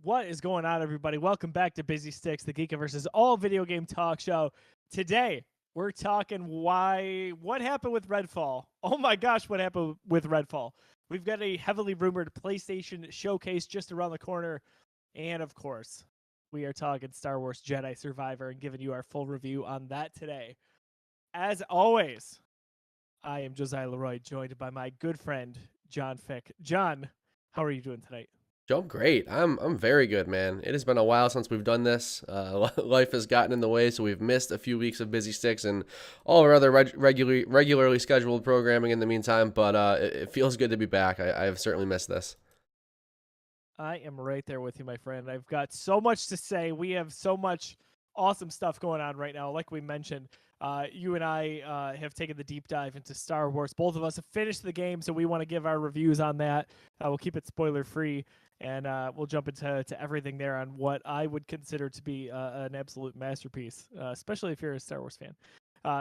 What is going on, everybody? Welcome back to Busy Sticks, the Geek versus All video game talk show. Today, we're talking what happened with Redfall. Oh my gosh, what happened with Redfall? We've got a heavily rumored PlayStation showcase just around the corner. And of course, we are talking Star Wars Jedi Survivor and giving you our full review on that today. As always, I am Josiah Leroy, joined by my good friend, John Fick. John, how are you doing tonight? Joe, great. I'm very good, man. It has been a while since we've done this. Life has gotten in the way, so we've missed a few weeks of Busy Sticks and all our other regularly scheduled programming in the meantime. But it feels good to be back. I have certainly missed this. I am right there with you, my friend. I've got so much to say. We have so much awesome stuff going on right now. Like we mentioned, you and I have taken the deep dive into Star Wars. Both of us have finished the game, so we want to give our reviews on that. We'll keep it spoiler free, and we'll jump into everything there on what I would consider to be an absolute masterpiece, especially if you're a Star Wars fan.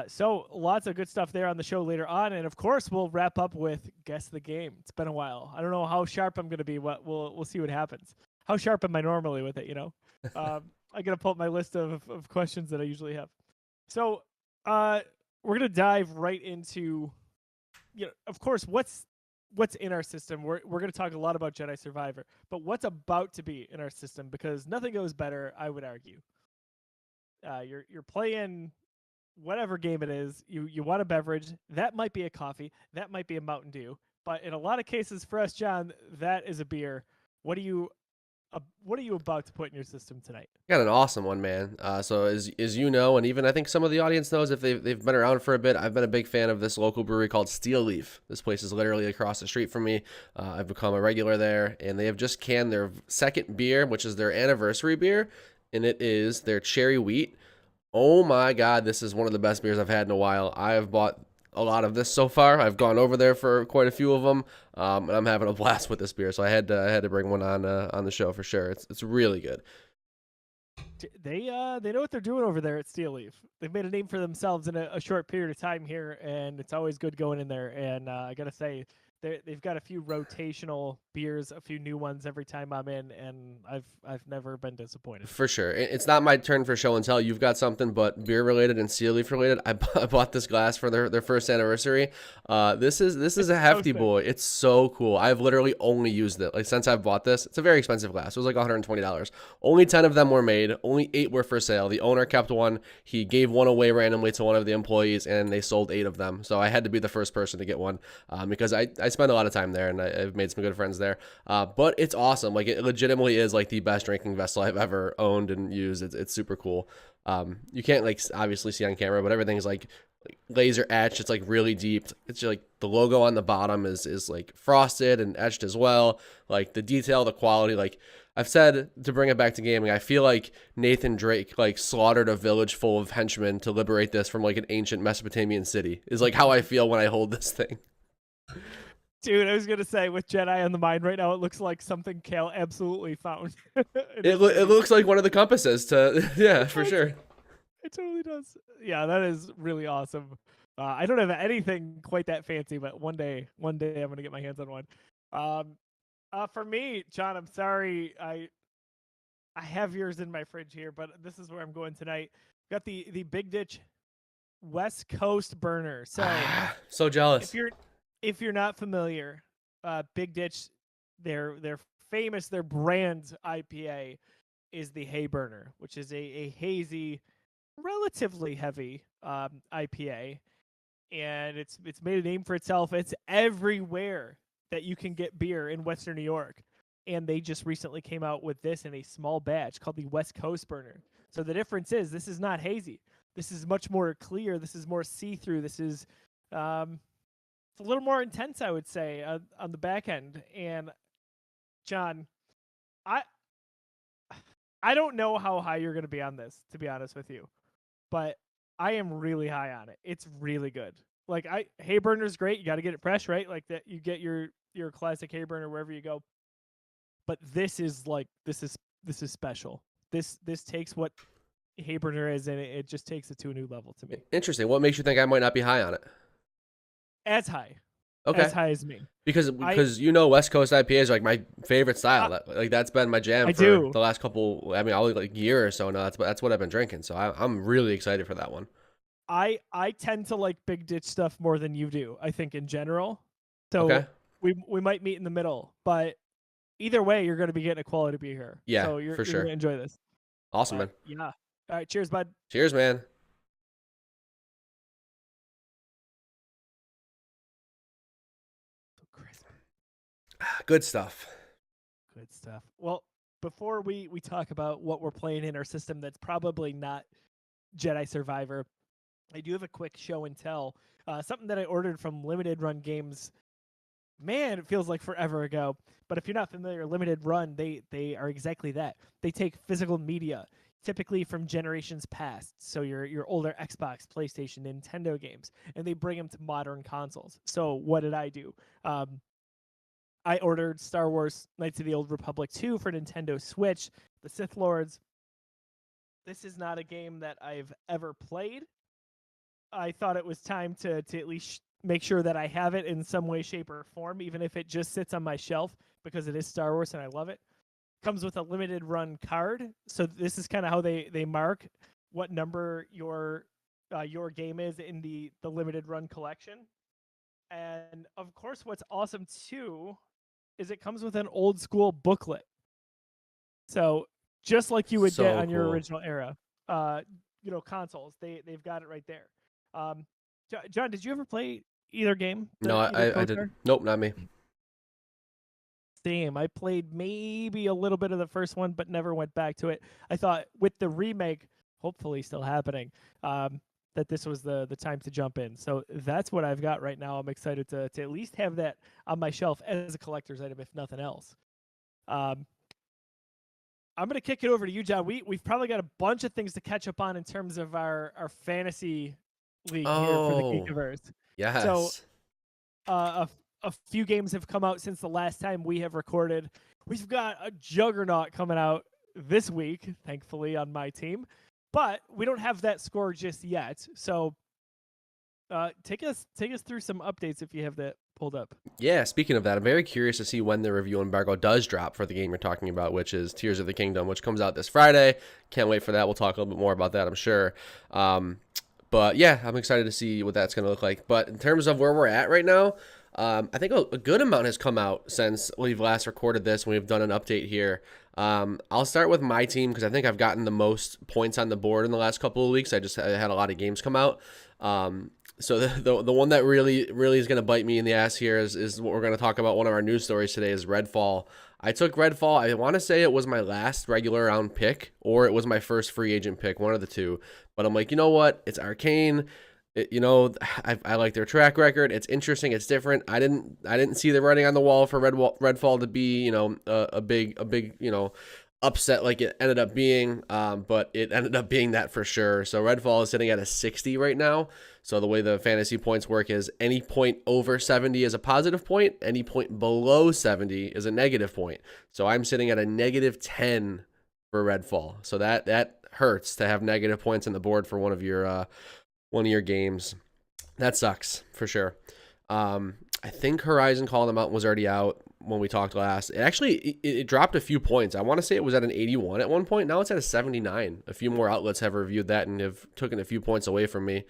So lots of good stuff there on the show later on, and of course we'll wrap up with guess the game. It's been a while. I don't know how sharp I'm going to be. What we'll see what happens. How sharp am I normally with it? I got to pull up my list of questions that I usually have. So we're gonna dive right into, of course, what's in our system. We're gonna talk a lot about Jedi Survivor, but what's about to be in our system, because nothing goes better, I would argue. You're playing whatever game it is, you want a beverage. That might be a coffee, that might be a Mountain Dew, but in a lot of cases for us, John, that is a beer. What are you about to put in your system tonight? Got an awesome one, man. So as you know, and even I think some of the audience knows if they've been around for a bit, I've been a big fan of this local brewery called Steel Leaf. This place is literally across the street from me. I've become a regular there, and they have just canned their second beer, which is their anniversary beer, and it is their cherry wheat. Oh my God, this is one of the best beers I've had in a while. I have bought a lot of this so far. I've gone over there for quite a few of them, and I'm having a blast with this beer. So I had to bring one on the show for sure. It's really good. They know what they're doing over there at Steel Leaf. They've made a name for themselves in a short period of time here, and it's always good going in there. And I gotta say, they've got a few rotational beers, a few new ones every time I'm in, and I've never been disappointed. For sure. It's not my turn for show and tell. You've got something, but beer related and Seal Leaf related. I bought this glass for their first anniversary. This is a So hefty sick. boy. It's so cool. I've literally only used it. Like since I've bought this, it's a very expensive glass. It was like $120. Only 10 of them were made. Only 8 were for sale. The owner kept one. He gave one away randomly to one of the employees, and they sold 8 of them. So I had to be the first person to get one because I spend a lot of time there, and I've made some good friends there. But it's awesome. Like it legitimately is like the best drinking vessel I've ever owned and used. It's super cool. You can't like obviously see on camera, but everything's like laser etched. It's like really deep. It's like the logo on the bottom is like frosted and etched as well. Like the detail, the quality. Like I've said, to bring it back to gaming, I feel like Nathan Drake like slaughtered a village full of henchmen to liberate this from like an ancient Mesopotamian city. Is like how I feel when I hold this thing. Dude, I was gonna say, with Jedi on the mind right now, it looks like something Kale absolutely found in It his it game. looks like one of the compasses to yeah, It for does. sure. It totally does. Yeah, that is really awesome. I don't have anything quite that fancy, but one day I'm gonna get my hands on one. Um, for me, John, I'm sorry, I have yours in my fridge here, but this is where I'm going tonight. Got the Big Ditch West Coast Burner. So So if jealous. you're if you're not familiar, Big Ditch, they're famous. Their brand IPA is the Hay Burner, which is a hazy, relatively heavy IPA, and it's made a name for itself. It's everywhere that you can get beer in Western New York, and they just recently came out with this in a small batch called the West Coast Burner. So the difference is this is not hazy. This is much more clear. This is more see through. This is um, it's a little more intense, I would say, on the back end. And John, I I don't know how high you're going to be on this, to be honest with you, but I am really high on it. It's really good. Like hay burner's great. You got to get it fresh, right? Like that, you get your classic hay burner wherever you go. But this is special. This takes what hay burner is, and it just takes it to a new level to me. Interesting. What makes you think I might not be high on it? As high. Okay. as high as me. Because I West Coast IPAs are like my favorite style. I, Like that's been my jam I for do. the last couple. I mean, all like year or so now. That's what I've been drinking. So I'm really excited for that one. I tend to like big ditch stuff more than you do, I think in general. So Okay. we might meet in the middle, but either way you're going to be getting a quality beer here. Yeah, So for you're going sure. to enjoy this. Awesome, But man. yeah. All right, cheers, bud. Cheers, man. So crisp. Good stuff. Good stuff. Well, before we talk about what we're playing in our system that's probably not Jedi Survivor, I do have a quick show and tell. Something that I ordered from Limited Run Games. Man, it feels like forever ago. But if you're not familiar, Limited Run, they are exactly that. They take physical media, typically from generations past, so your older Xbox, PlayStation, Nintendo games, and they bring them to modern consoles. So what did I do? I ordered Star Wars Knights of the Old Republic 2 for Nintendo Switch, The Sith Lords. This is not a game that I've ever played. I thought it was time to at least make sure that I have it in some way, shape, or form, even if it just sits on my shelf because it is Star Wars and I love it. Comes with a limited run card, so this is kind of how they mark what number your game is in the limited run collection. And of course, what's awesome too is it comes with an old school booklet. So just like you would get So on your cool. original era, consoles, they've got it right there. John, did you ever play either game? No, Either I did. KOTOR? Nope, not me. Same. I played maybe a little bit of the first one, but never went back to it. I thought with the remake, hopefully still happening, that this was the time to jump in. So that's what I've got right now. I'm excited to at least have that on my shelf as a collector's item, if nothing else. I'm going to kick it over to you, John. We've probably got a bunch of things to catch up on in terms of our fantasy league here for the Oh, Geekiverse. So yes. a few games have come out since the last time we have recorded. We've got a juggernaut coming out this week, thankfully, on my team, but we don't have that score just yet. So take us through some updates if you have that pulled up. Yeah, speaking of that, I'm very curious to see when the review embargo does drop for the game you're talking about, which is Tears of the Kingdom, which comes out this Friday. Can't wait for that. We'll talk a little bit more about that, I'm sure. But yeah, I'm excited to see what that's going to look like. But in terms of where we're at right now, I think a good amount has come out since we've last recorded this. We've done an update here. I'll start with my team because I think I've gotten the most points on the board in the last couple of weeks. I had a lot of games come out. So the one that really is going to bite me in the ass here is what we're going to talk about. One of our news stories today is Redfall. I took Redfall. I want to say it was my last regular round pick or it was my first free agent pick, one of the two. But I'm like, you know what? It's Arcane. I like their track record. It's interesting. It's different. I didn't see the writing on the wall for Redfall to be, a big, upset like it ended up being. But it ended up being that for sure. So Redfall is sitting at a 60 right now. So the way the fantasy points work is any point over 70 is a positive point. Any point below 70 is a negative point. So I'm sitting at a negative 10 for Redfall. So that hurts to have negative points on the board for one of your games. That sucks for sure. I think Horizon Call of the Mountain was already out when we talked last. It dropped a few points. I want to say it was at an 81 at one point. Now it's at a 79. A few more outlets have reviewed that and have taken a few points away from me.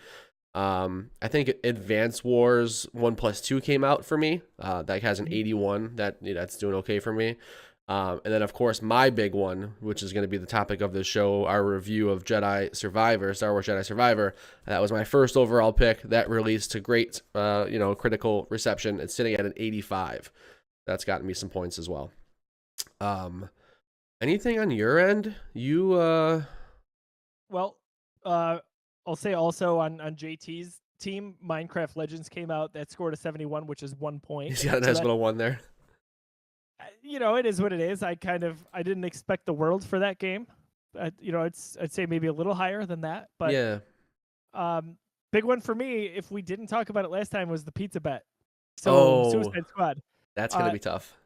I think Advance Wars 1+2 came out for me. That has an 81. That's doing okay for me. And then, of course, my big one, which is going to be the topic of this show, our review of Star Wars Jedi Survivor. That was my first overall pick. That released to great, critical reception. It's sitting at an 85. That's gotten me some points as well. Anything on your end? Well, I'll say also on JT's team, Minecraft Legends came out that scored a 71, which is 1 point. He's got a nice little one there. It is what it is. I didn't expect the world for that game. I'd say maybe a little higher than that. But yeah, big one for me, if we didn't talk about it last time, was the pizza bet. So Suicide Squad. That's gonna be tough.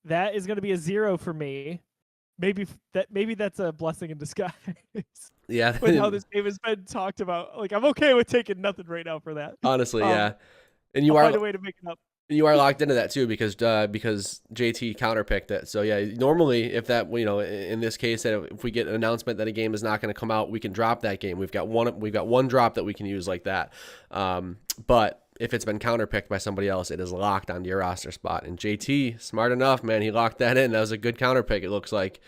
That is gonna be a 0 for me. Maybe that's a blessing in disguise. Yeah, with how this game has been talked about. Like, I'm okay with taking nothing right now for that. Honestly, yeah. And I'll find a way to make it up. You are locked into that too because JT counterpicked it. So yeah, normally if that in this case that if we get an announcement that a game is not going to come out, we can drop that game. We've got one drop that we can use like that. But if it's been counterpicked by somebody else, it is locked onto your roster spot. And JT, smart enough, man, he locked that in. That was a good counterpick. It looks like.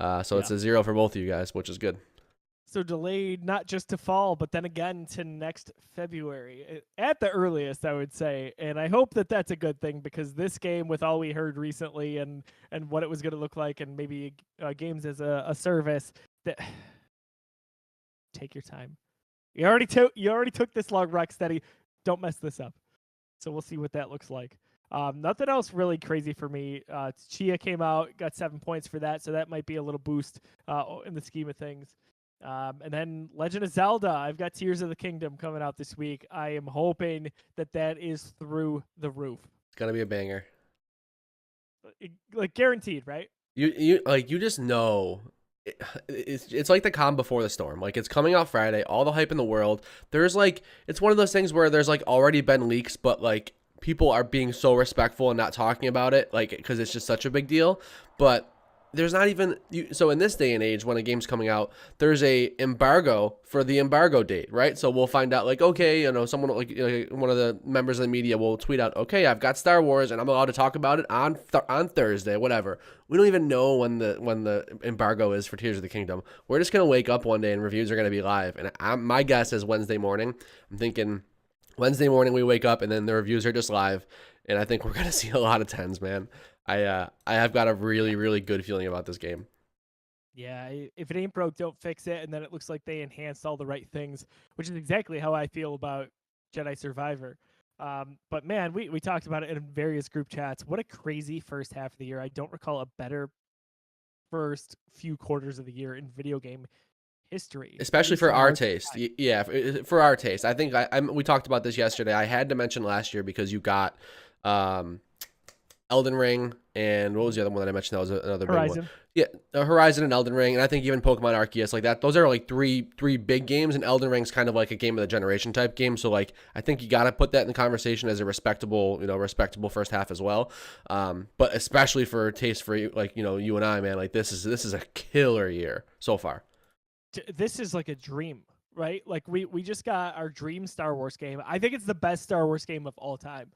So it's a 0 for both of you guys, which is good. So delayed not just to fall, but then again to next February at the earliest, I would say. And I hope that that's a good thing because this game, with all we heard recently and what it was going to look like, and maybe games as a service, that take your time. You already took this long, Rocksteady. Don't mess this up. So we'll see what that looks like. Nothing else really crazy for me. Chia came out, got 7 points for that, so that might be a little boost in the scheme of things. And then Legend of Zelda, I've got Tears of the Kingdom coming out this week. I am hoping that is through the roof. It's gonna be a banger. Like guaranteed, right? You just know. It's like the calm before the storm. Like it's coming out Friday, all the hype in the world. There's like it's one of those things where there's like already been leaks, but like people are being so respectful and not talking about it, like because it's just such a big deal. But there's not even so in this day and age when a game's coming out, there's a embargo for the embargo date, right? So we'll find out like, okay, someone like one of the members of the media will tweet out, okay, I've got Star Wars and I'm allowed to talk about it on Thursday, whatever. We don't even know when the embargo is for Tears of the Kingdom. We're just gonna wake up one day and reviews are gonna be live, and my guess is Wednesday morning. I'm thinking Wednesday morning we wake up and then the reviews are just live, and I think we're gonna see a lot of 10s, man. I have got a really, really good feeling about this game. Yeah, if it ain't broke, don't fix it. And then it looks like they enhanced all the right things, which is exactly how I feel about Jedi Survivor. But man, we talked about it in various group chats. What a crazy first half of the year. I don't recall a better first few quarters of the year in video game history, especially for our taste. Yeah, for our taste. I think we talked about this yesterday. I had to mention last year because you got Elden Ring, and what was the other one that I mentioned? That was another big one. Yeah, Horizon and Elden Ring, and I think even Pokemon Arceus, like that. Those are like three big games, and Elden Ring's kind of like a game of the generation type game. So like, I think you got to put that in the conversation as a respectable first half as well. But especially for taste for you and I, man, like this is a killer year so far. This is like a dream, right? Like we just got our dream Star Wars game. I think it's the best Star Wars game of all time.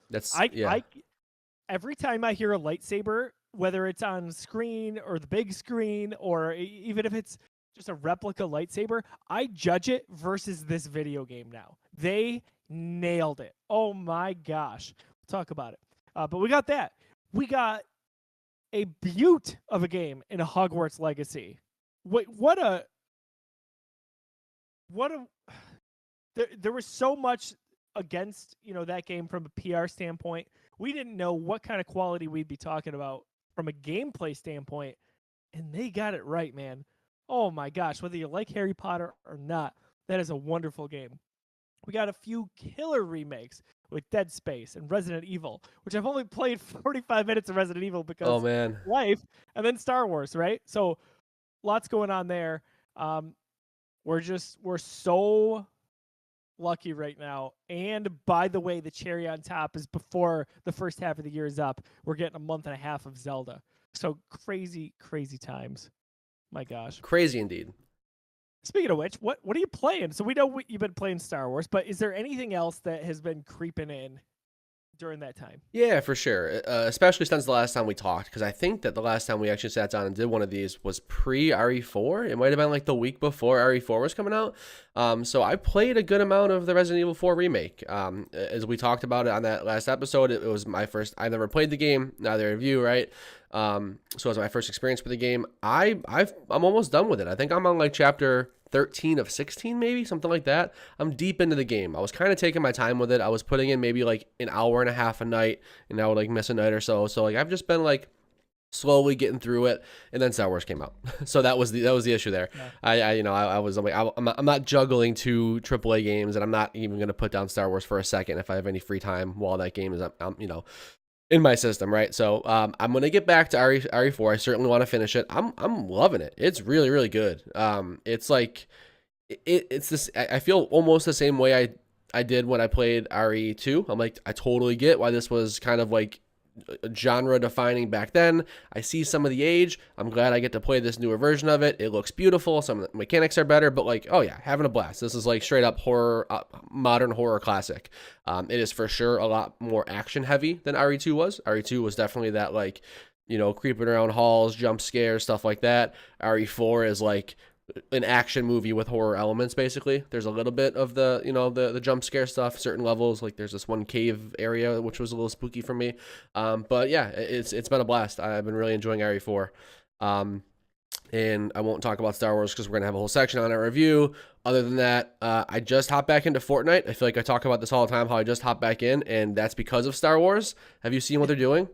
Every time I hear a lightsaber, whether it's on screen or the big screen, or even if it's just a replica lightsaber, I judge it versus this video game now. They nailed it. Oh my gosh. We'll talk about it. But we got that. We got a beaut of a game in a Hogwarts Legacy. There was so much against that game from a PR standpoint. We didn't know what kind of quality we'd be talking about from a gameplay standpoint, and they got it right, man. Oh my gosh, whether you like Harry Potter or not, that is a wonderful game. We got a few killer remakes with Dead Space and Resident Evil, which I've only played 45 minutes of Resident Evil because life, and then Star Wars, right? So lots going on there. We're so lucky right now. And by the way, the cherry on top is before the first half of the year is up, we're getting a month and a half of Zelda. So crazy times. My gosh. Crazy indeed. Speaking of which, what are you playing? So we know you've been playing Star Wars, but is there anything else that has been creeping in during that time? Yeah, for sure. Especially since the last time we talked, because I think that the last time we actually sat down and did one of these was pre-RE4. It might have been like the week before RE4 was coming out. So I played a good amount of the Resident Evil 4 remake. As we talked about it on that last episode, it was my first. I never played the game, neither of you, right? So it was my first experience with the game. I'm almost done with it. I think I'm on like chapter 13 of 16, maybe something like that. I'm deep into the game. I was kind of taking my time with it. I was putting in maybe like an hour and a half a night, and I would like miss a night or so. So like I've just been like slowly getting through it, and then Star Wars came out. So that was the issue there. Yeah. I'm not juggling two AAA games, and I'm not even going to put down Star Wars for a second if I have any free time while that game is in my system, right? So I'm gonna get back to RE4. I certainly want to finish it. I'm loving it. It's really, really good. It's like it's this. I feel almost the same way I did when I played RE2. I'm like, I totally get why this was kind of like genre defining back then. I see some of the age. I'm glad I get to play this newer version of it. It looks beautiful. Some of the mechanics are better, but like, oh yeah, having a blast. This is like straight up horror, modern horror classic. It is for sure a lot more action heavy than RE2 was. RE2 was definitely that like, creeping around halls, jump scares, stuff like that. RE4 is like an action movie with horror elements. Basically, there's a little bit of the the jump scare stuff, certain levels. Like there's this one cave area which was a little spooky for me, but yeah, it's been a blast. I've been really enjoying RE4. And I won't talk about Star Wars because we're gonna have a whole section on our review. Other than that, I just hopped back into Fortnite. I feel like I talk about this all the time, how I just hopped back in, and that's because of Star Wars. Have you seen what they're doing?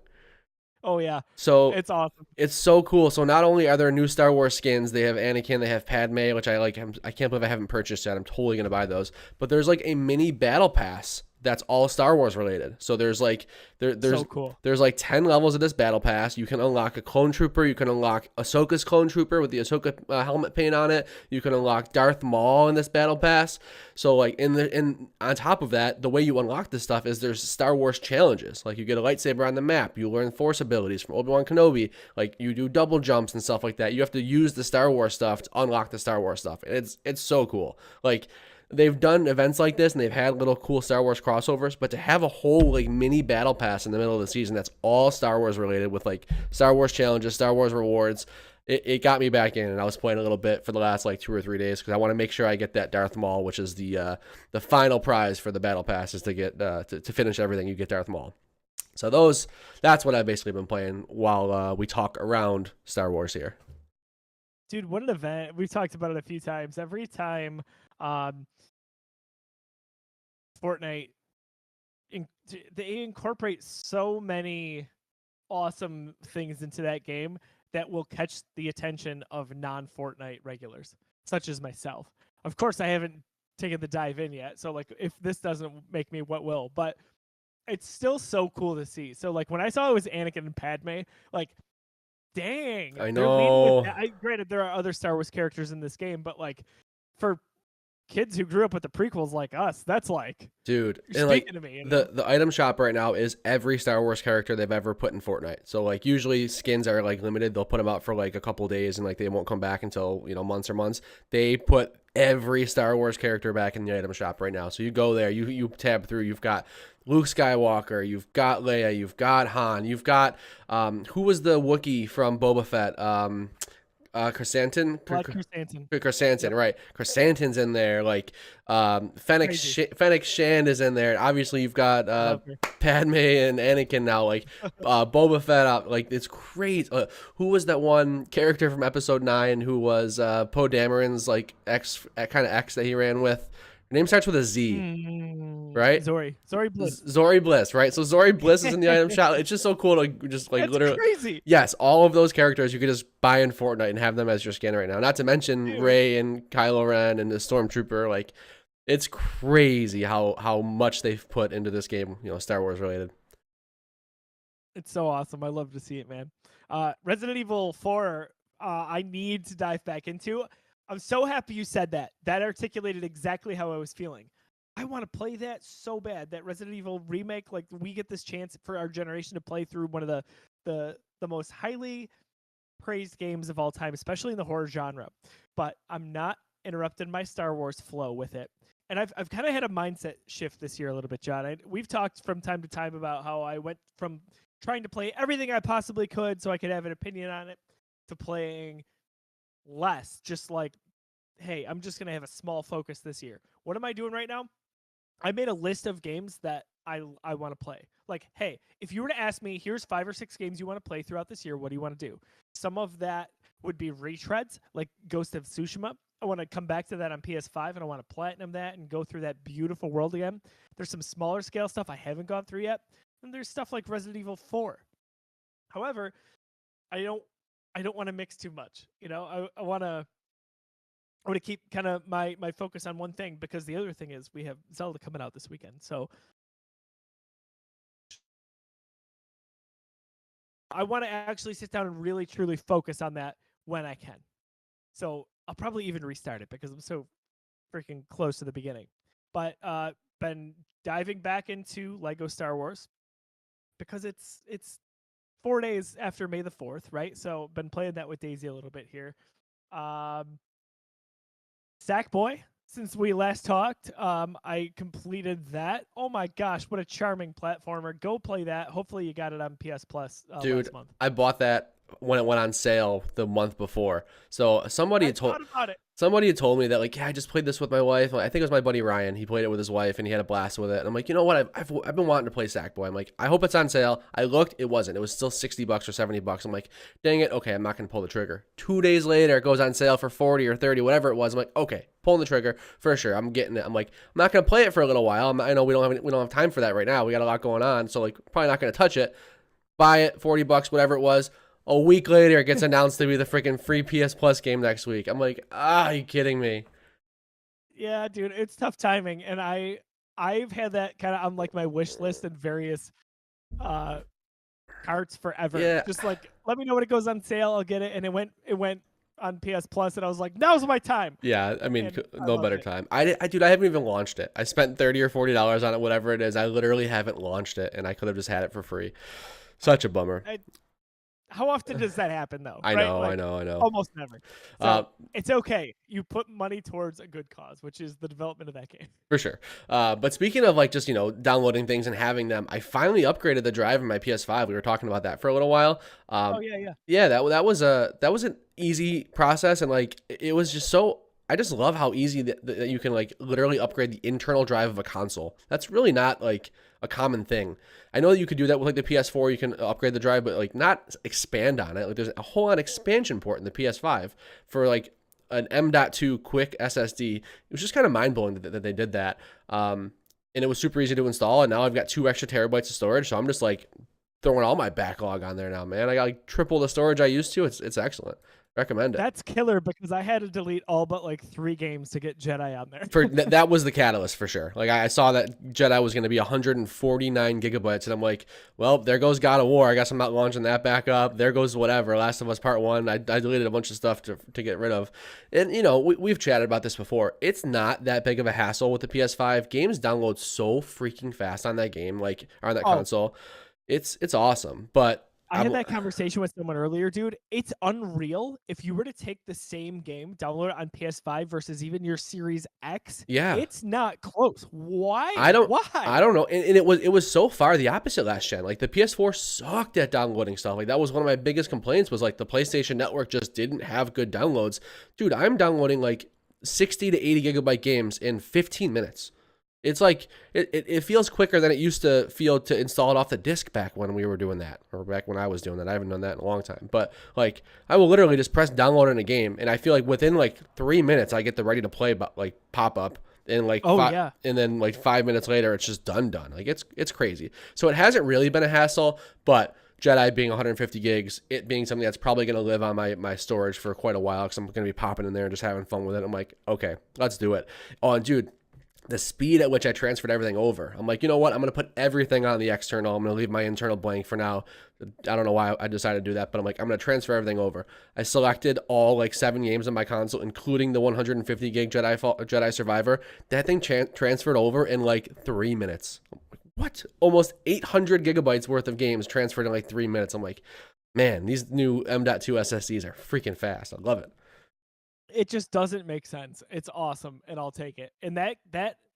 Oh yeah, So it's awesome. it's so cool. So not only are there new Star Wars skins, they have Anakin, they have Padme, which I like. I can't believe I haven't purchased yet. I'm totally gonna buy those. But there's like a mini battle pass that's all Star Wars related. So there's like there's So cool. there's like 10 levels of this battle pass. You can unlock a clone trooper. You can unlock Ahsoka's clone trooper with the Ahsoka helmet paint on it. You can unlock Darth Maul in this battle pass. So like on top of that, the way you unlock this stuff is there's Star Wars challenges. Like you get a lightsaber on the map. You learn Force abilities from Obi-Wan Kenobi. Like you do double jumps and stuff like that. You have to use the Star Wars stuff to unlock the Star Wars stuff. And it's so cool. Like they've done events like this and they've had little cool Star Wars crossovers, but to have a whole like mini battle pass in the middle of the season that's all Star Wars related with like Star Wars challenges, Star Wars rewards, it got me back in, and I was playing a little bit for the last like 2 or 3 days because I want to make sure I get that Darth Maul, which is the final prize for the battle pass, is to get to finish everything. You get Darth Maul. So that's what I've basically been playing while we talk around Star Wars here. Dude, what an event. We've talked about it a few times. Every time Fortnite, they incorporate so many awesome things into that game that will catch the attention of non-Fortnite regulars, such as myself. Of course, I haven't taken the dive in yet, so like if this doesn't make me, what will? But it's still so cool to see. So like when I saw it was Anakin and Padme, like dang, I they're leading with know. that. Granted, there are other Star Wars characters in this game, but like for kids who grew up with the prequels like us, that's like, dude, you're and like speaking to me. You know? the item shop right now is every Star Wars character they've ever put in Fortnite. So like usually skins are like limited. They'll put them out for like a couple days and like they won't come back until months or months. They put every Star Wars character back in the item shop right now. So you go there, you tab through, you've got Luke Skywalker, you've got Leia, you've got Han, you've got who was the Wookiee from Boba Fett? Chrysanthemum, Chrysanthemum, right? Chrysanthemum's in there. Like, Fennec Shand is in there. Obviously, you've got Padme and Anakin now. Like, Boba Fett. Like, it's great. Who was that one character from Episode 9 who was Poe Dameron's like ex that he ran with? Her name starts with a Z, right? Zori Bliss. Zori Bliss, right? So Zori Bliss is in the item shop. It's just so cool to just like That's literally crazy. Yes, all of those characters you could just buy in Fortnite and have them as your skin right now. Not to mention Rey and Kylo Ren and the Stormtrooper. Like, it's crazy how much they've put into this game, Star Wars related. It's so awesome. I love to see it, man. Resident Evil 4, I need to dive back into. I'm so happy you said that. That articulated exactly how I was feeling. I want to play that so bad. That Resident Evil remake, like we get this chance for our generation to play through one of the most highly praised games of all time, especially in the horror genre. But I'm not interrupting my Star Wars flow with it. And I've kind of had a mindset shift this year a little bit, John. We've talked from time to time about how I went from trying to play everything I possibly could so I could have an opinion on it to playing less, just like, hey, I'm just going to have a small focus this year. What am I doing right now? I made a list of games that I want to play. Like, hey, if you were to ask me, here's 5 or 6 games you want to play throughout this year, what do you want to do? Some of that would be retreads, like Ghost of Tsushima. I want to come back to that on PS5, and I want to platinum that and go through that beautiful world again. There's some smaller scale stuff I haven't gone through yet, and there's stuff like Resident Evil 4. However, I don't want to mix too much. I want to keep kind of my focus on one thing, because the other thing is we have Zelda coming out this weekend. So I want to actually sit down and really truly focus on that when I can. So I'll probably even restart it because I'm so freaking close to the beginning. But been diving back into Lego Star Wars because it's 4 days after May the 4th, right? So been playing that with Daisy a little bit here. Sackboy, since we last talked, I completed that. Oh my gosh, what a charming platformer. Go play that. Hopefully you got it on PS Plus Dude, last month. I bought that when it went on sale the month before. So I thought about it. somebody had told me that, like, yeah, I just played this with my wife. I think it was my buddy Ryan. He played it with his wife and he had a blast with it. And I'm like, you know what? I've been wanting to play Sackboy. I'm like, I hope it's on sale. I looked, it wasn't. It was still $60 or $70. I'm like, dang it. Okay, I'm not gonna pull the trigger. 2 days later, it goes on sale for 40 or 30, whatever it was. I'm like, okay, pulling the trigger for sure. I'm getting it. I'm like, I'm not gonna play it for a little while. I know we don't have time for that right now. We got a lot going on, so like, probably not gonna touch it. Buy it, $40, whatever it was. A week later, it gets announced to be the freaking free PS Plus game next week. I'm like, are you kidding me? Yeah, dude, it's tough timing, and I've had that kind of on like my wish list and various uh carts forever. Yeah, Just like let me know when it goes on sale, I'll get it. And it went on PS Plus, and I was like, now's my time. yeah. I mean, And I no loved better it. time. Dude, I haven't even launched it. I spent $30 or $40 on it, whatever it is. I literally haven't launched it, and I could have just had it for free. Such a bummer. How often does that happen though? I Right? know, Like I know, I know. almost never. So Uh, it's okay. You put money towards a good cause, which is the development of that game. For sure. But speaking of like just, downloading things and having them, I finally upgraded the drive in my PS5. We were talking about that for a little while. Oh yeah, yeah. Yeah, that was an easy process, and like it was just so. I just love how easy that you can like literally upgrade the internal drive of a console. That's really not like a common thing. I know that you could do that with like the PS4. You can upgrade the drive, but like not expand on it. Like there's a whole lot expansion port in the PS5 for like an M.2 quick SSD. It was just kind of mind blowing that they did that. And it was super easy to install. And now I've got 2 extra terabytes of storage. So I'm just like throwing all my backlog on there now, man. I got like triple the storage I used to. It's excellent. Recommend it. That's killer because I had to delete all but like 3 games to get Jedi on there. That was the catalyst for sure. Like I saw that Jedi was going to be 149 gigabytes, and I'm like, well, there goes God of War. I guess I'm not launching that back up. There goes whatever. Last of Us Part 1. I deleted a bunch of stuff to get rid of. And we've chatted about this before. It's not that big of a hassle with the PS5. Games download so freaking fast on that game, like or on that console. It's awesome, but. I had that conversation with someone earlier, dude. It's unreal if you were to take the same game, download it on PS5 versus even your Series X. Yeah, it's not close. Why? I don't know. And it was so far the opposite last gen. Like the PS4 sucked at downloading stuff. Like that was one of my biggest complaints was like the PlayStation Network just didn't have good downloads. Dude, I'm downloading like 60 to 80 gigabyte games in 15 minutes. It's like it feels quicker than it used to feel to install it off the disc back when we were doing that, or back when I was doing that. I haven't done that in a long time. But like I will literally just press download in a game, and I feel like within like 3 minutes I get the ready to play like pop up, and like and then like 5 minutes later it's just done. Like it's crazy. So it hasn't really been a hassle, but Jedi being 150 gigs, it being something that's probably going to live on my storage for quite a while because I'm going to be popping in there and just having fun with it. I'm like, okay, let's do it. Oh, and dude, the speed at which I transferred everything over. I'm like, you know what? I'm going to put everything on the external. I'm going to leave my internal blank for now. I don't know why I decided to do that, but I'm like, I'm going to transfer everything over. I selected all like 7 games on my console, including the 150 gig Jedi Survivor. That thing transferred over in like 3 minutes. What? Almost 800 gigabytes worth of games transferred in like 3 minutes. I'm like, man, these new M.2 SSDs are freaking fast. I love it. It just doesn't make sense. It's awesome, and I'll take it. And that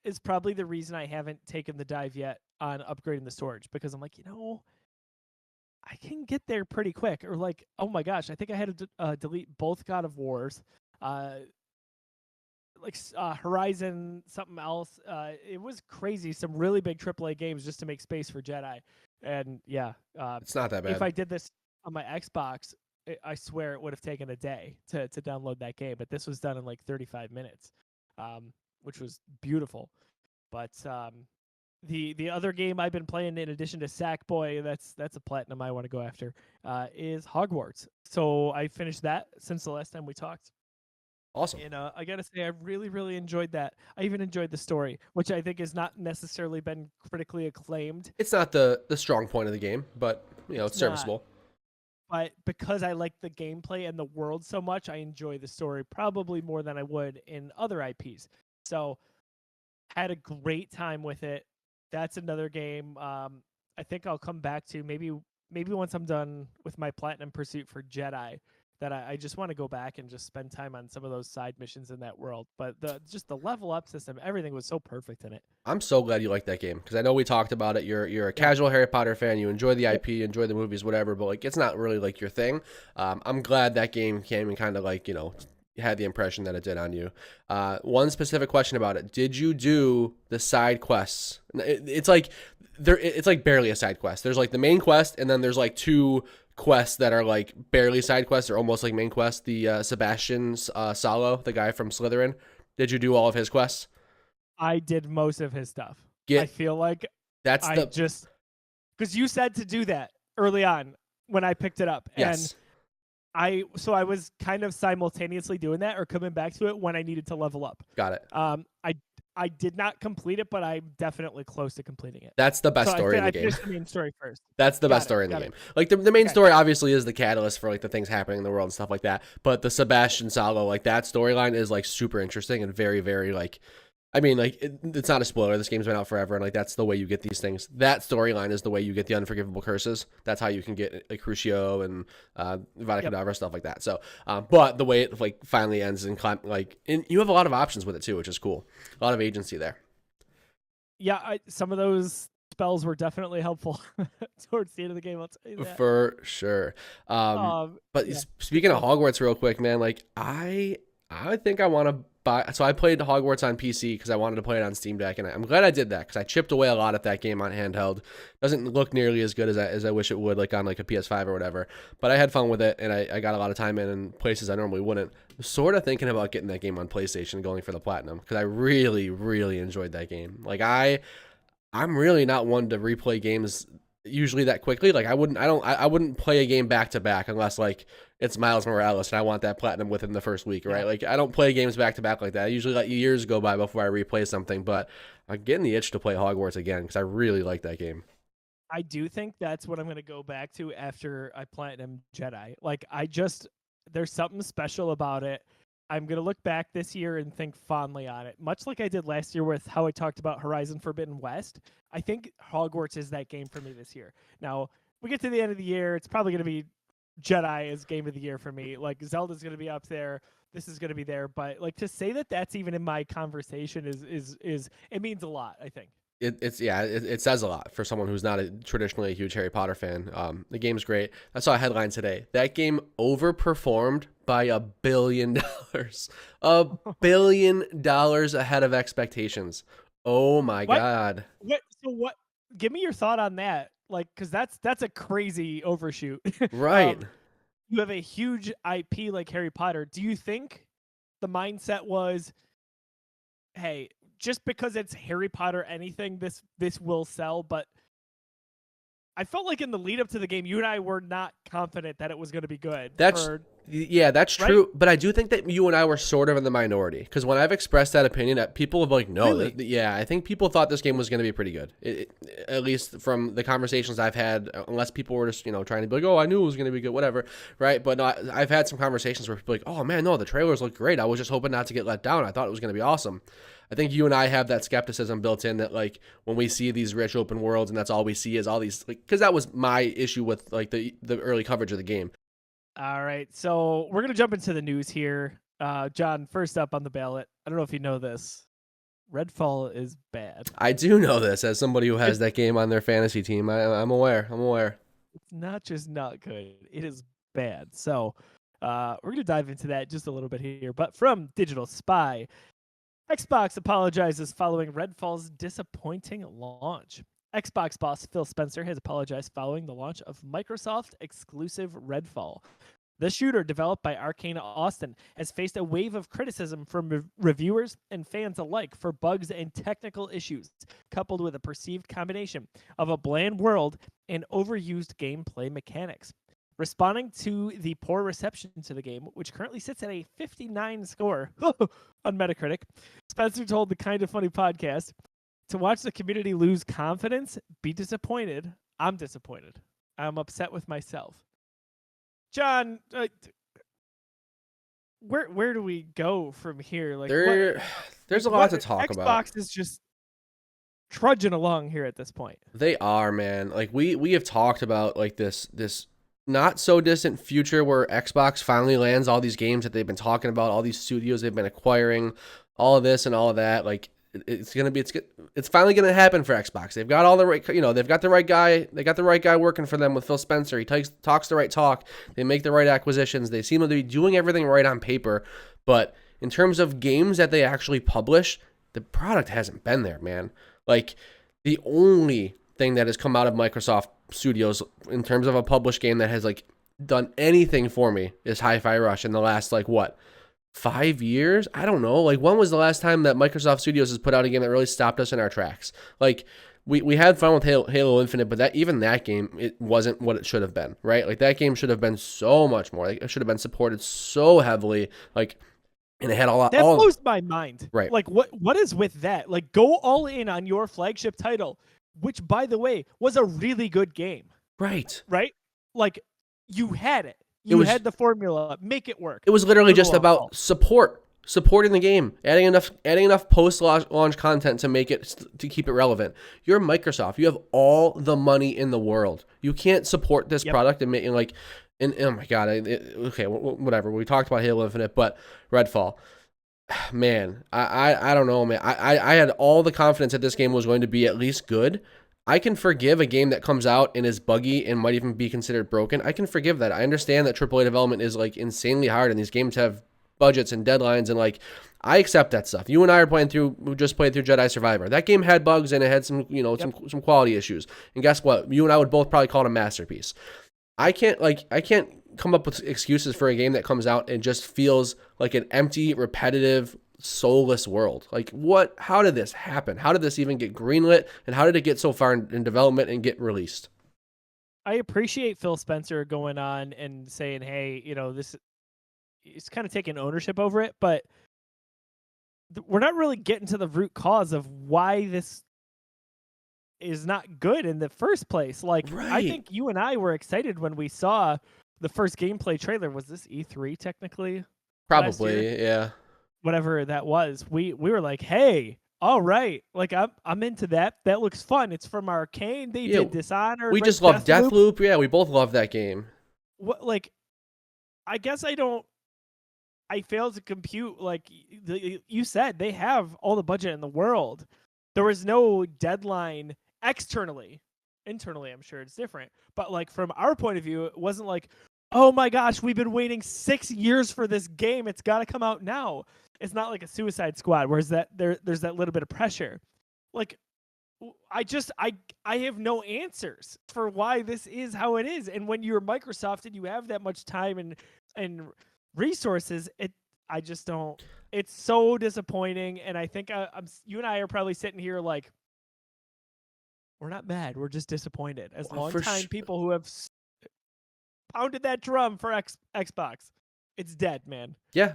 is probably the reason I haven't taken the dive yet on upgrading the storage, because I'm like, I can get there pretty quick. Or like, oh my gosh, I think I had to delete both God of Wars, Horizon, something else. It was crazy. Some really big AAA games just to make space for Jedi. And yeah, it's not that bad. If I did this on my Xbox, I swear it would have taken a day to download that game, but this was done in like 35 minutes, which was beautiful. But the other game I've been playing in addition to Sackboy, that's a platinum I want to go after, is Hogwarts. So I finished that since the last time we talked. Awesome. And I gotta say, I really, really enjoyed that. I even enjoyed the story, which I think has not necessarily been critically acclaimed. It's not the strong point of the game, but it's serviceable. But because I like the gameplay and the world so much, I enjoy the story probably more than I would in other IPs. So Had a great time with it. That's another game I think I'll come back to maybe once I'm done with my platinum pursuit for Jedi. That I just want to go back and just spend time on some of those side missions in that world. But the level up system, everything was so perfect in it. I'm so glad you like that game because I know we talked about it. You're a Yeah. casual Harry Potter fan. You enjoy the Yep. IP, enjoy the movies, whatever. But like, it's not really like your thing. I'm glad that game came and kind of like had the impression that it did on you. One specific question about it: did you do the side quests? It's like it's like barely a side quest. There's like the main quest, and then there's like two quests that are like barely side quests or almost like main quests. The Sebastian Salo, the guy from Slytherin. Did you do all of his quests? I did most of his stuff. I Get feel like that's I the just because you said to do that early on when I picked it up, and yes. I was kind of simultaneously doing that or coming back to it when I needed to level up. Got it. I did not complete it, but I'm definitely close to completing it. That's the best So story in the I game. finished the main story first. That's the best story in the game. Like the main story obviously is the catalyst for like the things happening in the world and stuff like that. But the Sebastian Salo, like that storyline is like super interesting and very, very like, I mean, like it's not a spoiler. This game's been out forever, and like that's the way you get these things. That storyline is the way you get the unforgivable curses. That's how you can get like Crucio and Vada Kedavra, stuff like that. So, but the way it like finally ends and you have a lot of options with it too, which is cool. A lot of agency there. Yeah, some of those spells were definitely helpful towards the end of the game. I'll tell you that. For sure. But yeah. Speaking of Hogwarts real quick, man, like I think I want to buy. So I played Hogwarts on PC because I wanted to play it on Steam Deck, and I'm glad I did that because I chipped away a lot at that game on handheld. Doesn't look nearly as good as I wish it would, like on like a PS5 or whatever. But I had fun with it, and I got a lot of time in places I normally wouldn't. I'm sort of thinking about getting that game on PlayStation, going for the platinum because I really, really enjoyed that game. Like I'm really not one to replay games usually that quickly. Like I wouldn't play a game back to back unless like it's Miles Morales and I want that platinum within the first week, right? Like I don't play games back to back like that. I usually let years go by before I replay something, but I'm getting the itch to play Hogwarts again because I really like that game. I do think that's what I'm going to go back to after I platinum Jedi. Like there's something special about it. I'm going to look back this year and think fondly on it, much like I did last year with how I talked about Horizon Forbidden West. I think Hogwarts is that game for me this year. Now, we get to the end of the year, it's probably going to be Jedi as game of the year for me. Like Zelda's going to be up there, this is going to be there, but like to say that that's even in my conversation is it means a lot, I think. It says a lot for someone who's not traditionally a huge Harry Potter fan. The game's great. I saw a headline today. That game overperformed by $1 billion. $1 billion ahead of expectations. Oh my God. What? Give me your thought on that. Like, because that's a crazy overshoot. Right. You have a huge IP like Harry Potter. Do you think the mindset was, hey, just because it's Harry Potter anything, this will sell? But I felt like in the lead up to the game, you and I were not confident that it was going to be good. That's true. Right? But I do think that you and I were sort of in the minority because when I've expressed that opinion, that people have like, no, really? I think people thought this game was going to be pretty good. At least from the conversations I've had, unless people were just trying to be like, oh, I knew it was going to be good, whatever, right? But no, I've had some conversations where people are like, oh man, no, the trailers look great. I was just hoping not to get let down. I thought it was going to be awesome. I think you and I have that skepticism built in that like when we see these rich open worlds and that's all we see is all these like because that was my issue with like the early coverage of the game. All right, so we're gonna jump into the news here. John, first up on the ballot. I don't know if you know this. Redfall is bad. I do know this as somebody who has that game on their fantasy team. I'm aware. It's not just not good; it is bad. So we're gonna dive into that just a little bit here. But from Digital Spy. Xbox apologizes following Redfall's disappointing launch. Xbox boss Phil Spencer has apologized following the launch of Microsoft exclusive Redfall. The shooter, developed by Arcane Austin, has faced a wave of criticism from reviewers and fans alike for bugs and technical issues, coupled with a perceived combination of a bland world and overused gameplay mechanics. Responding to the poor reception to the game, which currently sits at a 59 score on Metacritic, Spencer told the Kind of Funny podcast, to watch the community lose confidence, be disappointed. I'm disappointed. I'm upset with myself. John, where do we go from here? Like There's a lot what to talk about. Xbox is just trudging along here at this point. They are, man. Like we have talked about like this not so distant future where Xbox finally lands all these games that they've been talking about, all these studios they've been acquiring, all of this and all of that. Like it's finally gonna happen for Xbox. They've got all the right, they've got the right guy. They got the right guy working for them with Phil Spencer. He talks the right talk. They make the right acquisitions. They seem to be doing everything right on paper, but in terms of games that they actually publish, the product hasn't been there, man. Like the only thing that has come out of Microsoft Studios in terms of a published game that has like done anything for me is Hi-Fi Rush in the last like what 5 years? I don't know. Like when was the last time that Microsoft Studios has put out a game that really stopped us in our tracks? Like we had fun with Halo Infinite, but that game, it wasn't what it should have been, right? Like that game should have been so much more. Like it should have been supported so heavily. Like and it had a lot. That blows my mind. Right. Like what is with that? Like go all in on your flagship title, which by the way was a really good game. Right. Right? Like you had it. You had the formula. Make it work. It was literally just about supporting the game, adding enough post-launch content to make it to keep it relevant. You're Microsoft. You have all the money in the world. You can't support this product and make like, and oh my god. Okay, whatever. We talked about Halo Infinite, but Redfall. Man, I don't know, man. I had all the confidence that this game was going to be at least good. I can forgive a game that comes out and is buggy and might even be considered broken. I can forgive that. I understand that AAA development is like insanely hard and these games have budgets and deadlines and like I accept that stuff. You and I are we just played through Jedi Survivor. That game had bugs and it had some, some quality issues. And guess what? You and I would both probably call it a masterpiece. I can't come up with excuses for a game that comes out and just feels like an empty, repetitive, soulless world. Like how did this happen? How did this even get greenlit? And how did it get so far in development and get released? I appreciate Phil Spencer going on and saying, hey, this is kind of taking ownership over it, but we're not really getting to the root cause of why this is not good in the first place. Like, right. I think you and I were excited when we saw the first gameplay trailer. Was this E3 technically? Probably, yeah. Whatever that was, we were like, "Hey, all right, like I'm into that. That looks fun. It's from Arcane. They did Dishonored. We just love Deathloop. Yeah, we both love that game. What like? I guess I failed to compute. Like you said, they have all the budget in the world. There was no deadline externally. Internally, I'm sure it's different. But like from our point of view, it wasn't like, oh my gosh, we've been waiting 6 years for this game. It's got to come out now. It's not like a Suicide Squad, whereas there's that little bit of pressure. Like, I have no answers for why this is how it is. And when you're Microsoft and you have that much time and resources, I just don't. It's so disappointing. And I think you and I are probably sitting here like, we're not mad. We're just disappointed as long-time people who have pounded that drum for Xbox. It's dead, man. Yeah,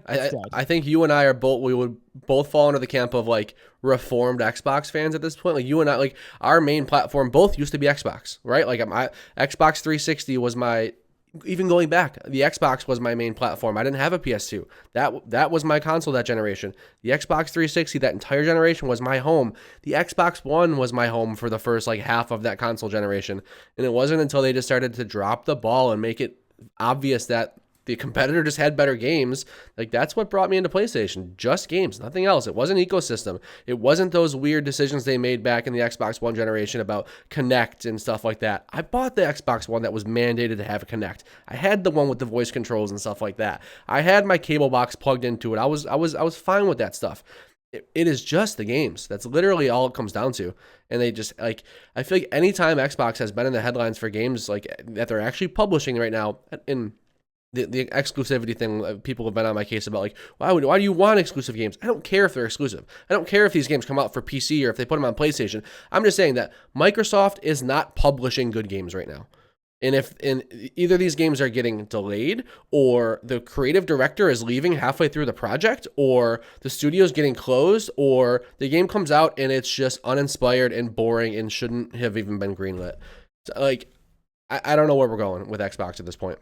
I think you and I we would both fall into the camp of like reformed Xbox fans at this point. Like you and I, like our main platform both used to be Xbox, right? Like Xbox 360 was even going back, the Xbox was my main platform. I didn't have a PS2. That was my console that generation. The Xbox 360, that entire generation was my home. The Xbox One was my home for the first like half of that console generation. And it wasn't until they just started to drop the ball and make it obvious that the competitor just had better games. Like that's what brought me into PlayStation. Just games, nothing else. It wasn't ecosystem. It wasn't those weird decisions they made back in the Xbox One generation about Kinect and stuff like that. I bought the Xbox One that was mandated to have a Kinect. I had the one with the voice controls and stuff like that. I had my cable box plugged into it. I was fine with that stuff. It is just the games. That's literally all it comes down to. And they just like, I feel like anytime Xbox has been in the headlines for games like that they're actually publishing right now in the exclusivity thing, people have been on my case about like, why do you want exclusive games? I don't care if they're exclusive. I don't care if these games come out for PC or if they put them on PlayStation. I'm just saying that Microsoft is not publishing good games right now. And if either these games are getting delayed or the creative director is leaving halfway through the project or the studio's getting closed or the game comes out and it's just uninspired and boring and shouldn't have even been greenlit. So, like, I don't know where we're going with Xbox at this point.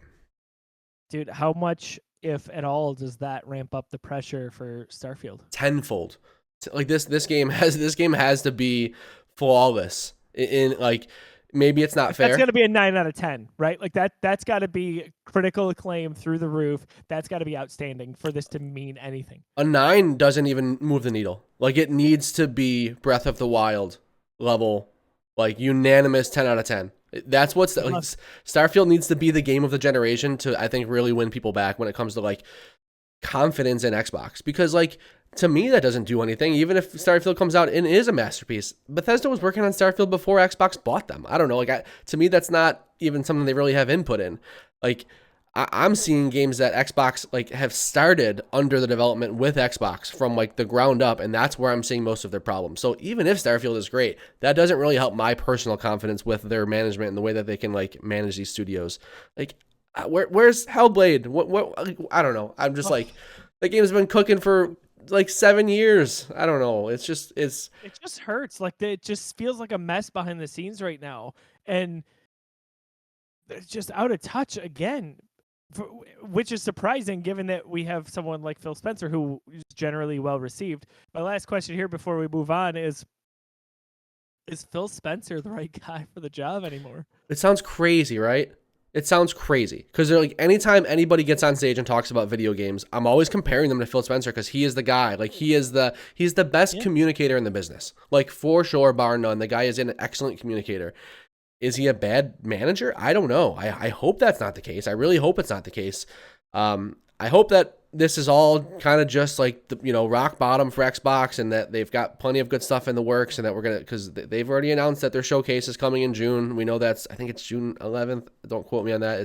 Dude, how much if at all, does that ramp up the pressure for Starfield? Tenfold. Like this game has to be flawless. In like maybe it's not Like, that's fair. got to be a 9 out of 10, right? Like that's got to be critical acclaim through the roof. That's got to be outstanding for this to mean anything. A 9 doesn't even move the needle. Like it needs to be Breath of the Wild level, like unanimous 10 out of 10. That's what's like, Starfield needs to be the game of the generation to I think really win people back when it comes to like confidence in Xbox, because like to me that doesn't do anything. Even if Starfield comes out and is a masterpiece, Bethesda was working on Starfield before Xbox bought them. I don't know, like to me that's not even something they really have input in. Like I'm seeing games that Xbox like have started under the development with Xbox from like the ground up, and that's where I'm seeing most of their problems. So even if Starfield is great, that doesn't really help my personal confidence with their management and the way that they can like manage these studios. Like where's Hellblade? What I don't know. I'm just like the game's been cooking for like 7 years. I don't know. It just hurts. Like it just feels like a mess behind the scenes right now, and it's just out of touch again. Which is surprising given that we have someone like Phil Spencer who is generally well received. My last question here before we move on is Phil Spencer the right guy for the job anymore? It sounds crazy, right? It sounds crazy because they're like anytime anybody gets on stage and talks about video games, I'm always comparing them to Phil Spencer because he is the guy. Like he's the best communicator in the business. Like for sure, bar none. The guy is an excellent communicator. Is he a bad manager? I don't know. I hope that's not the case. I really hope it's not the case. I hope that this is all kind of just like rock bottom for Xbox, and that they've got plenty of good stuff in the works, and that we're gonna, because they've already announced that their showcase is coming in June. We know I think it's June 11th. Don't quote me on that.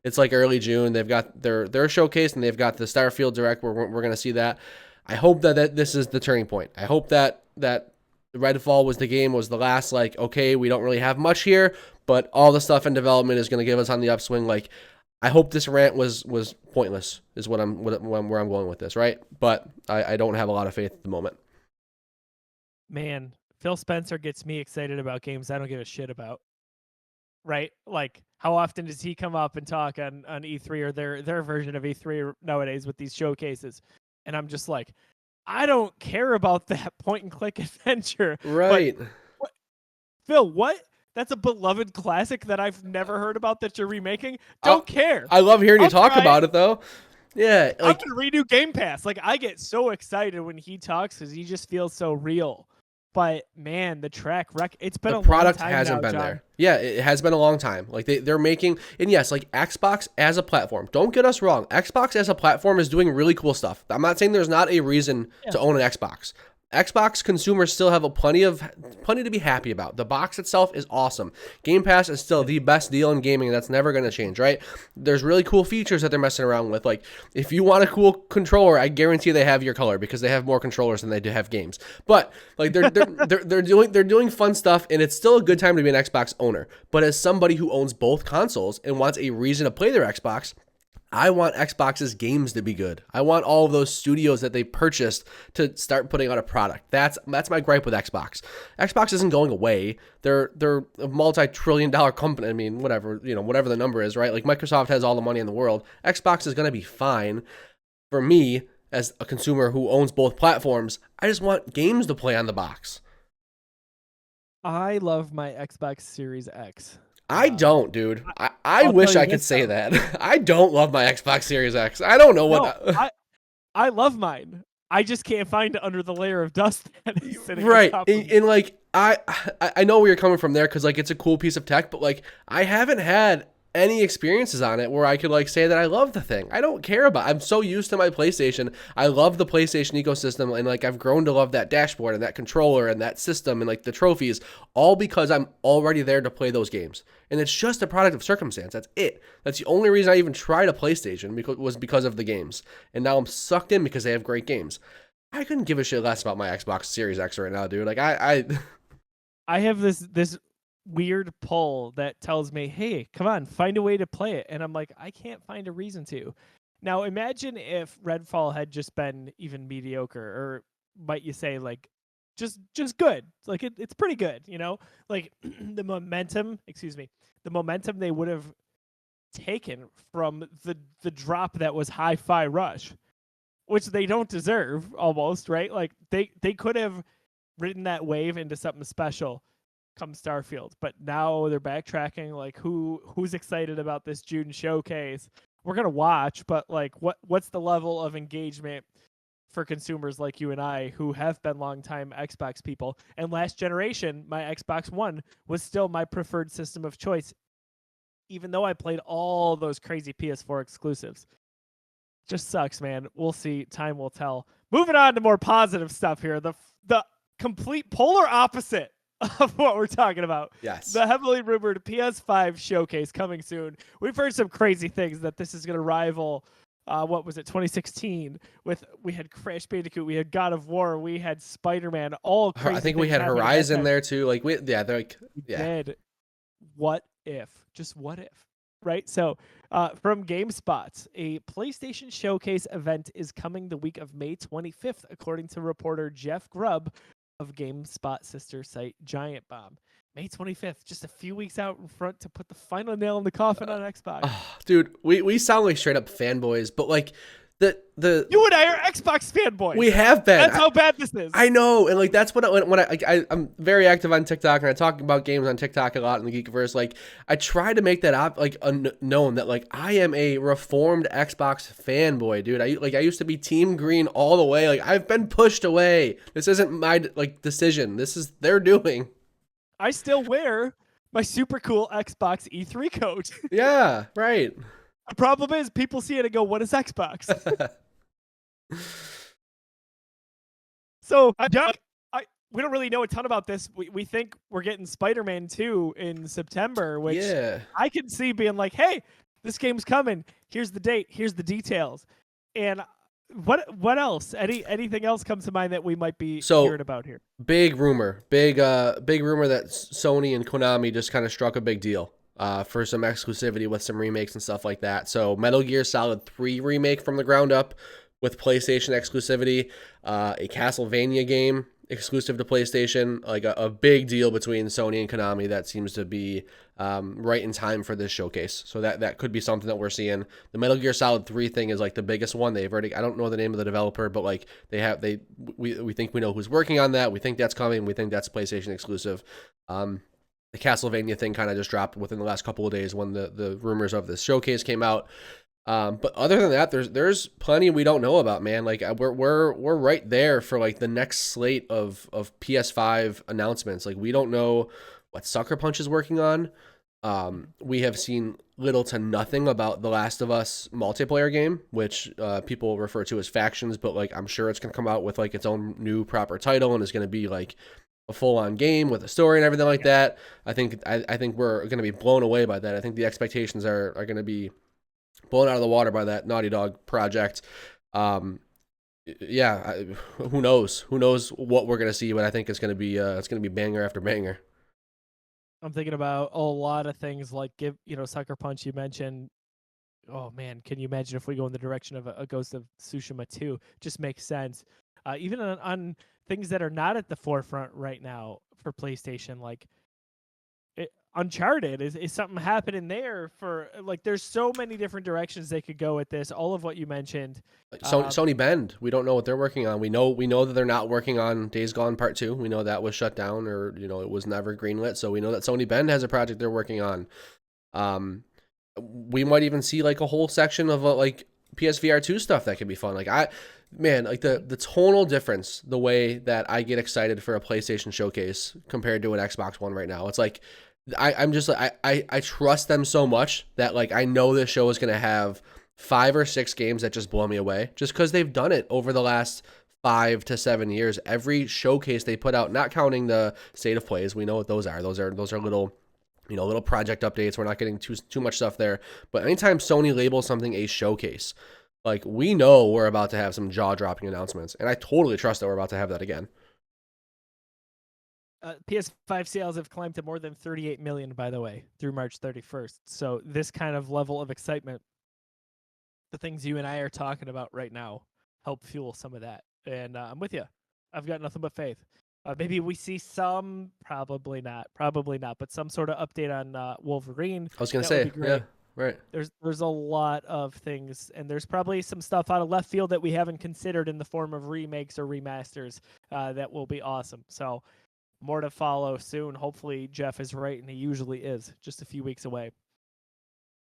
It's like early June. They've got their showcase, and they've got the Starfield Direct where we're gonna see that. I hope that this is the turning point. I hope that Redfall was the last, like, okay, we don't really have much here, but all the stuff in development is going to give us on the upswing. Like, I hope this rant was pointless is where I'm going with this, right? But I don't have a lot of faith at the moment. Man, Phil Spencer gets me excited about games I don't give a shit about, right? Like, how often does he come up and talk on E3 or their version of E3 nowadays with these showcases? And I'm just like, I don't care about that point and click adventure. Right. But Phil, what? That's a beloved classic that I've never heard about that you're remaking. Don't care. I love hearing you talk about it though. Yeah. Like, I'm going to redo Game Pass. Like, I get so excited when he talks because he just feels so real. But man, the track record, it's been a long time. The product hasn't been there. Yeah, it has been a long time. Like they're making, and yes, like Xbox as a platform, don't get us wrong. Xbox as a platform is doing really cool stuff. I'm not saying there's not a reason to own an Xbox. Xbox consumers still have plenty to be happy about. The box itself is awesome. Game Pass is still the best deal in gaming, and that's never going to change, right? There's really cool features that they're messing around with. Like, if you want a cool controller, I guarantee they have your color because they have more controllers than they do have games. But like they're doing fun stuff, and it's still a good time to be an Xbox owner. But as somebody who owns both consoles and wants a reason to play their Xbox, I want Xbox's games to be good. I want all of those studios that they purchased to start putting out a product. That's my gripe with Xbox. Xbox isn't going away. They're a multi-trillion-dollar company. I mean, whatever the number is, right? Like Microsoft has all the money in the world. Xbox is going to be fine. For me, as a consumer who owns both platforms, I just want games to play on the box. I love my Xbox Series X. I don't, dude. I wish I could say that. I don't love my Xbox Series X. I don't know what. No, I love mine. I just can't find it under the layer of dust that is sitting right. on top And like I know where you're coming from there because like it's a cool piece of tech, but like I haven't had any experiences on it where I could like say that I love the thing. I don't care about. I'm so used to my PlayStation. I love the PlayStation ecosystem, and like I've grown to love that dashboard and that controller and that system and like the trophies, all because I'm already there to play those games. And it's just a product of circumstance. That's it. That's the only reason I even tried a PlayStation because of the games. And now I'm sucked in because they have great games. I couldn't give a shit less about my Xbox Series X right now, dude. Like I have this weird pull that tells me, hey, come on, find a way to play it. And I'm like, I can't find a reason to. Now imagine if Redfall had just been even mediocre, or might you say like just good. Like it's pretty good, you know? Like the momentum they would have taken from the drop that was Hi-Fi Rush, which they don't deserve almost, right? Like they could have ridden that wave into something special come Starfield, but now they're backtracking. Like who's excited about this June showcase? We're gonna watch, but like what's the level of engagement for consumers like you and I who have been longtime Xbox people? And last generation, my Xbox One was still my preferred system of choice, even though I played all those crazy PS4 exclusives. Just sucks, man. We'll see. Time will tell. Moving on to more positive stuff here. The complete polar opposite of what we're talking about. Yes. The heavily rumored PS5 showcase coming soon. We've heard some crazy things that this is going to rival what was it, 2016? We had Crash Bandicoot, we had God of War, we had Spider-Man, all crazy. I think we had Horizon there too. Like they're like, yeah. Did. What if? Just what if? Right? So from GameSpot, a PlayStation Showcase event is coming the week of May 25th, according to reporter Jeff Grubb of GameSpot sister site Giant Bomb. May 25th, just a few weeks out in front to put the final nail in the coffin on Xbox. Dude, we sound like straight up fanboys, but like the you and I are Xbox fanboys. We have been. That's how bad this is. I know, and like that's what when I'm very active on TikTok, and I talk about games on TikTok a lot in the Geekverse. Like I try to make that known that like I am a reformed Xbox fanboy, dude. I used to be Team Green all the way. Like I've been pushed away. This isn't my decision. This is their doing. I still wear my super cool Xbox E3 coat. Yeah, right. The problem is people see it and go, what is Xbox? So we don't really know a ton about this. We think we're getting Spider-Man 2 in September, which I can see being like, hey, this game's coming. Here's the date. Here's the details. And what else? Anything else comes to mind that we might be hearing about here? Big rumor that Sony and Konami just kind of struck a big deal for some exclusivity with some remakes and stuff like that. So Metal Gear Solid 3 remake from the ground up with PlayStation exclusivity, a Castlevania game exclusive to PlayStation, like a big deal between Sony and Konami that seems to be right in time for this showcase. So that could be something that we're seeing. The Metal Gear Solid 3 thing is like the biggest one. They've already, I don't know the name of the developer, but like we think we know who's working on that. We think that's coming. We think that's PlayStation exclusive. The Castlevania thing kind of just dropped within the last couple of days when the rumors of this showcase came out. But other than that, there's plenty we don't know about, man. Like we're right there for like the next slate of PS5 announcements. Like we don't know what Sucker Punch is working on. We have seen little to nothing about the Last of Us multiplayer game, which people refer to as Factions, but like I'm sure it's gonna come out with like its own new proper title and is gonna be like a full-on game with a story and everything like that. I think we're gonna be blown away by that. I think the expectations are gonna be blown out of the water by that Naughty Dog project. Who knows what we're gonna see, but I think it's gonna be banger after banger. I'm thinking about a lot of things like Sucker Punch you mentioned. Oh man, can you imagine if we go in the direction of a Ghost of Tsushima 2? Just makes sense. Even on things that are not at the forefront right now for PlayStation, like Uncharted is something happening there for like there's so many different directions they could go with this. All of what you mentioned. Sony Bend, we don't know what they're working on. We know that they're not working on Days Gone Part 2. We know that was shut down or it was never greenlit. So we know that Sony Bend has a project they're working on. We might even see like a whole section of like PSVR 2 stuff that could be fun. Like the tonal difference, the way that I get excited for a PlayStation showcase compared to an Xbox One right now. It's like I'm just like I trust them so much that like I know this show is gonna have 5 or 6 games that just blow me away, just because they've done it over the last 5 to 7 years. Every showcase they put out, not counting the state of plays, we know what those are. Those are little little project updates. We're not getting too much stuff there. But anytime Sony labels something a showcase, like we know we're about to have some jaw-dropping announcements, and I totally trust that we're about to have that again. PS5 sales have climbed to more than 38 million, by the way, through March 31st. So this kind of level of excitement, the things you and I are talking about right now, help fuel some of that. And I'm with you. I've got nothing but faith. Maybe we see some, probably not, but some sort of update on Wolverine. I was going to say, yeah. Right. There's a lot of things, and there's probably some stuff out of left field that we haven't considered in the form of remakes or remasters that will be awesome. So more to follow soon. Hopefully Jeff is right, and he usually is. Just a few weeks away.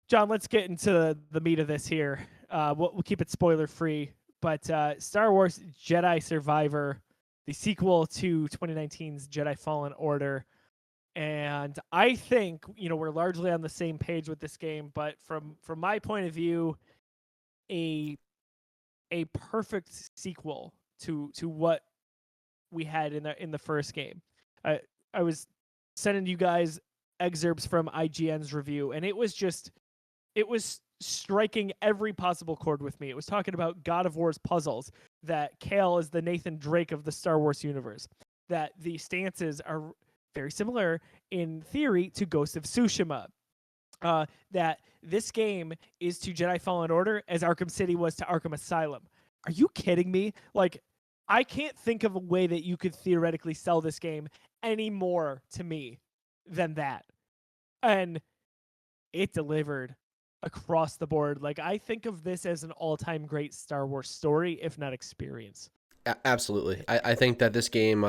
John, let's get into the meat of this here. We'll keep it spoiler free, but Star Wars Jedi Survivor, the sequel to 2019's Jedi Fallen Order. And I think, we're largely on the same page with this game, but from my point of view, a perfect sequel to what we had in the first game. I was sending you guys excerpts from IGN's review, and it was striking every possible chord with me. It was talking about God of War's puzzles, that Kale is the Nathan Drake of the Star Wars universe, that the stances are very similar in theory to Ghost of Tsushima, that this game is to Jedi Fallen Order as Arkham City was to Arkham Asylum. Are you kidding me? Like, I can't think of a way that you could theoretically sell this game any more to me than that. And it delivered across the board. Like, I think of this as an all-time great Star Wars story, if not experience. Absolutely. I think that this game,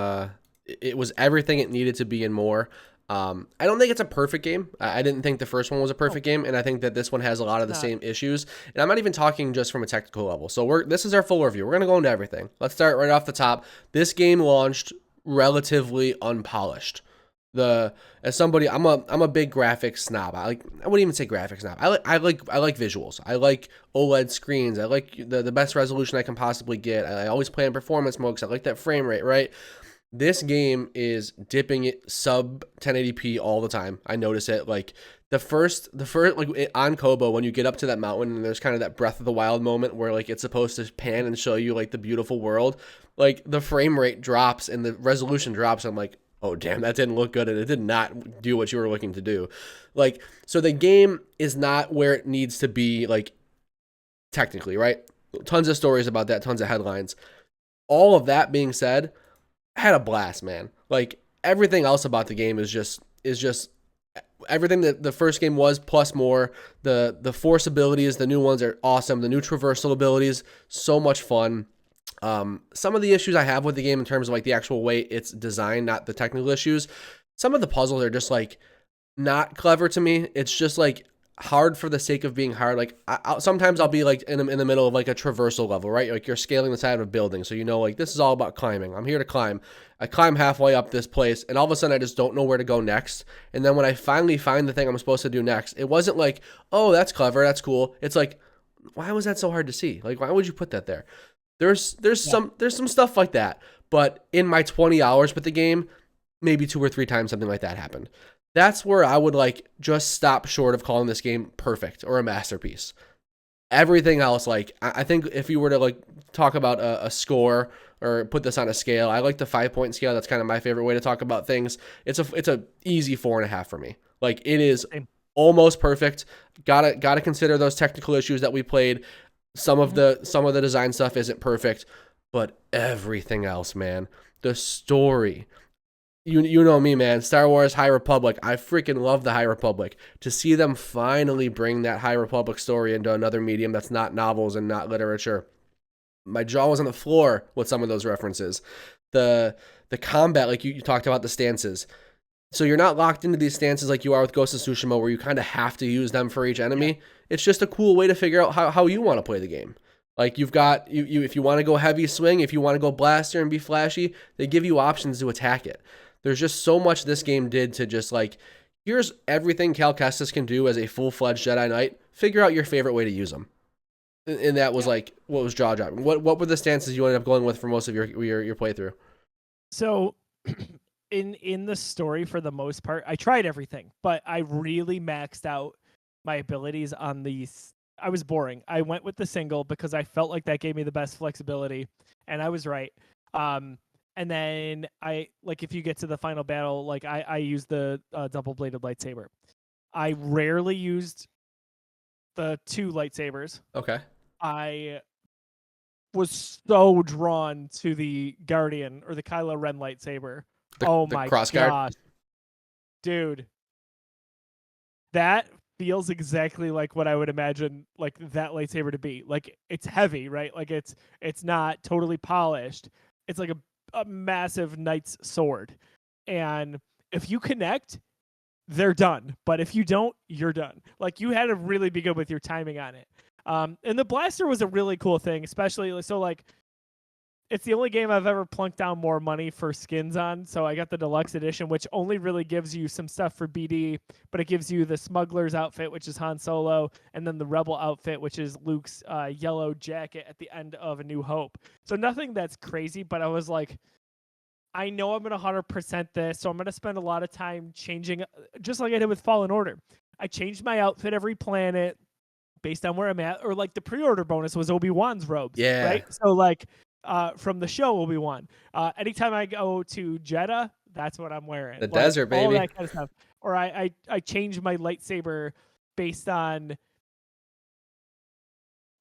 it was everything it needed to be and more. I don't think it's a perfect game. I didn't think the first one was a perfect game, and I think that this one has a lot of the same issues. And I'm not even talking just from a technical level. So this is our full review. We're going to go into everything. Let's start right off the top. This game launched relatively unpolished. As somebody, I'm a big graphics snob. I wouldn't even say graphics snob. I like visuals. I like OLED screens. I like the best resolution I can possibly get. I always play in performance mode because I like that frame rate, right? This game is dipping it sub 1080p all the time. I notice it. Like the first like on Kobo, when you get up to that mountain and there's kind of that Breath of the Wild moment where like it's supposed to pan and show you like the beautiful world, like the frame rate drops and the resolution drops. I'm like, oh damn, that didn't look good, and it did not do what you were looking to do. Like, so the game is not where it needs to be, like, technically, right? Tons of stories about that, tons of headlines. All of that being said, I had a blast, man. Like, everything else about the game is just everything that the first game was plus more. The force abilities, the new ones are awesome. The new traversal abilities, so much fun. Some of the issues I have with the game in terms of like the actual way it's designed, not the technical issues. Some of the puzzles are just like not clever to me. It's just like hard for the sake of being hard. Like sometimes I'll be like in the middle of like a traversal level, right? Like you're scaling the side of a building. So, like this is all about climbing. I'm here to climb. I climb halfway up this place and all of a sudden I just don't know where to go next. And then when I finally find the thing I'm supposed to do next, it wasn't like, oh, that's clever. That's cool. It's like, why was that so hard to see? Like, why would you put that there? There's some stuff like that, but in my 20 hours with the game, maybe 2 or 3 times something like that happened. That's where I would like just stop short of calling this game perfect or a masterpiece. Everything else, like I think if you were to like talk about a score or put this on a scale, I like the 5-point scale. That's kind of my favorite way to talk about things. It's a easy 4.5 for me. Like it is almost perfect. Gotta consider those technical issues that we played. Some of the design stuff isn't perfect, but everything else, man. The story. You know me, man. Star Wars High Republic. I freaking love the High Republic. To see them finally bring that High Republic story into another medium that's not novels and not literature. My jaw was on the floor with some of those references. The combat, like you talked about the stances. So you're not locked into these stances like you are with Ghost of Tsushima, where you kind of have to use them for each enemy. Yeah. It's just a cool way to figure out how you want to play the game. Like you've got you if you want to go heavy swing, if you want to go blaster and be flashy, they give you options to attack it. There's just so much this game did to just like, here's everything Cal Kestis can do as a full-fledged Jedi Knight. Figure out your favorite way to use them. And that was like what was jaw-dropping. What were the stances you ended up going with for most of your playthrough? So in the story, for the most part, I tried everything, but I really maxed out my abilities on these. I was boring. I went with the single because I felt like that gave me the best flexibility, and I was right. And then if you get to the final battle, like I used the double-bladed lightsaber. I rarely used the 2 lightsabers. Okay. I was so drawn to the Guardian or the Kylo Ren lightsaber. My gosh. Dude. That feels exactly like what I would imagine like that lightsaber to be. Like it's heavy, right? Like it's not totally polished. It's like a massive knight's sword. And if you connect, they're done. But if you don't, you're done. Like you had to really be good with your timing on it. And the blaster was a really cool thing, especially so like it's the only game I've ever plunked down more money for skins on. So I got the deluxe edition, which only really gives you some stuff for BD, but it gives you the smuggler's outfit, which is Han Solo, and then the rebel outfit, which is Luke's yellow jacket at the end of A New Hope. So nothing that's crazy, but I was like, I know I'm going to 100% this, so I'm going to spend a lot of time changing, just like I did with Fallen Order. I changed my outfit every planet based on where I'm at, or like the pre-order bonus was Obi-Wan's robes, Yeah. right? So like from the show Obi-Wan. Anytime I go to Jeddah, that's what I'm wearing. The like, desert, baby. all that kind of stuff. Or I change my lightsaber based on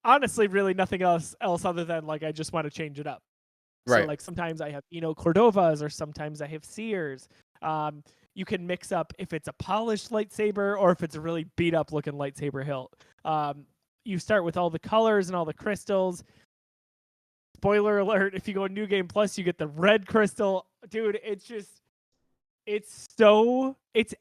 honestly really nothing else other than like I just want to change it up. Right. So like sometimes I have Cordovas, or sometimes I have Sears. You can mix up if it's a polished lightsaber or if it's a really beat up looking lightsaber hilt. You start with all the colors and all the crystals. Spoiler alert, if you go New Game Plus, you get the red crystal. Dude, it's